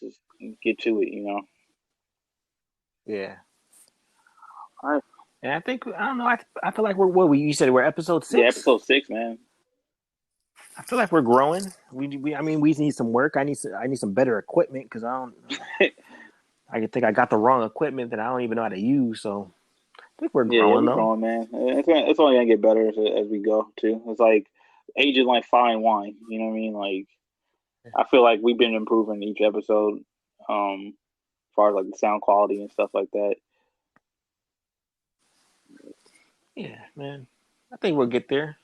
just get to it, you know. Yeah. All right. And I think, I don't know, I feel like you said we're episode 6? Yeah, episode 6, man. I feel like we're growing. We need some work. I need some better equipment because I think I got the wrong equipment that I don't even know how to use. So I think we're growing, we're growing, man. It's only gonna get better as we go too. It's like age is like fine wine. You know what I mean? Like I feel like we've been improving each episode, as far as like the sound quality and stuff like that. Yeah, man. I think we'll get there.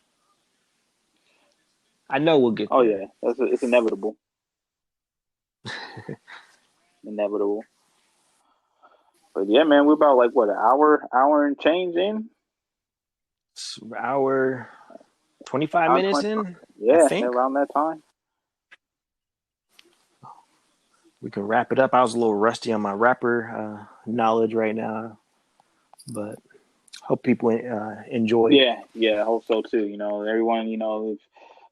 I know we'll get there. Oh yeah, it's inevitable. Inevitable. But yeah, man, we're about like what, an hour and change in? Hour 25 minutes in. Yeah, I think around that time. We can wrap it up. I was a little rusty on my rapper knowledge right now, but hope people enjoy. Yeah, I hope so too. You know, everyone, you know,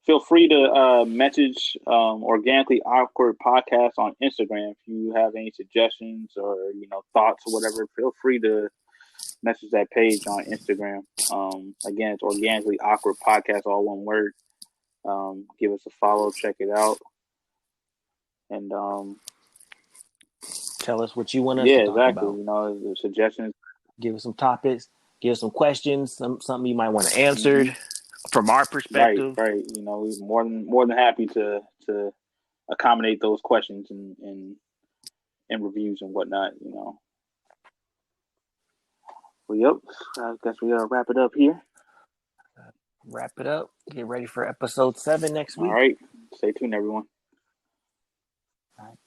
feel free to message Organically Awkward Podcast on Instagram if you have any suggestions or, you know, thoughts or whatever. Feel free to message that page on Instagram. Again, it's Organically Awkward Podcast, all one word. Give us a follow, check it out, and tell us what you want us to talk exactly. about. You know, the suggestions. Give us some topics. Give us some questions. Something you might want to answer from our perspective. Right. You know, we're more than happy to accommodate those questions and reviews and whatnot. You know. Well, yep. I guess we gotta wrap it up here. Wrap it up. Get ready for episode 7 next week. All right. Stay tuned, everyone. All right.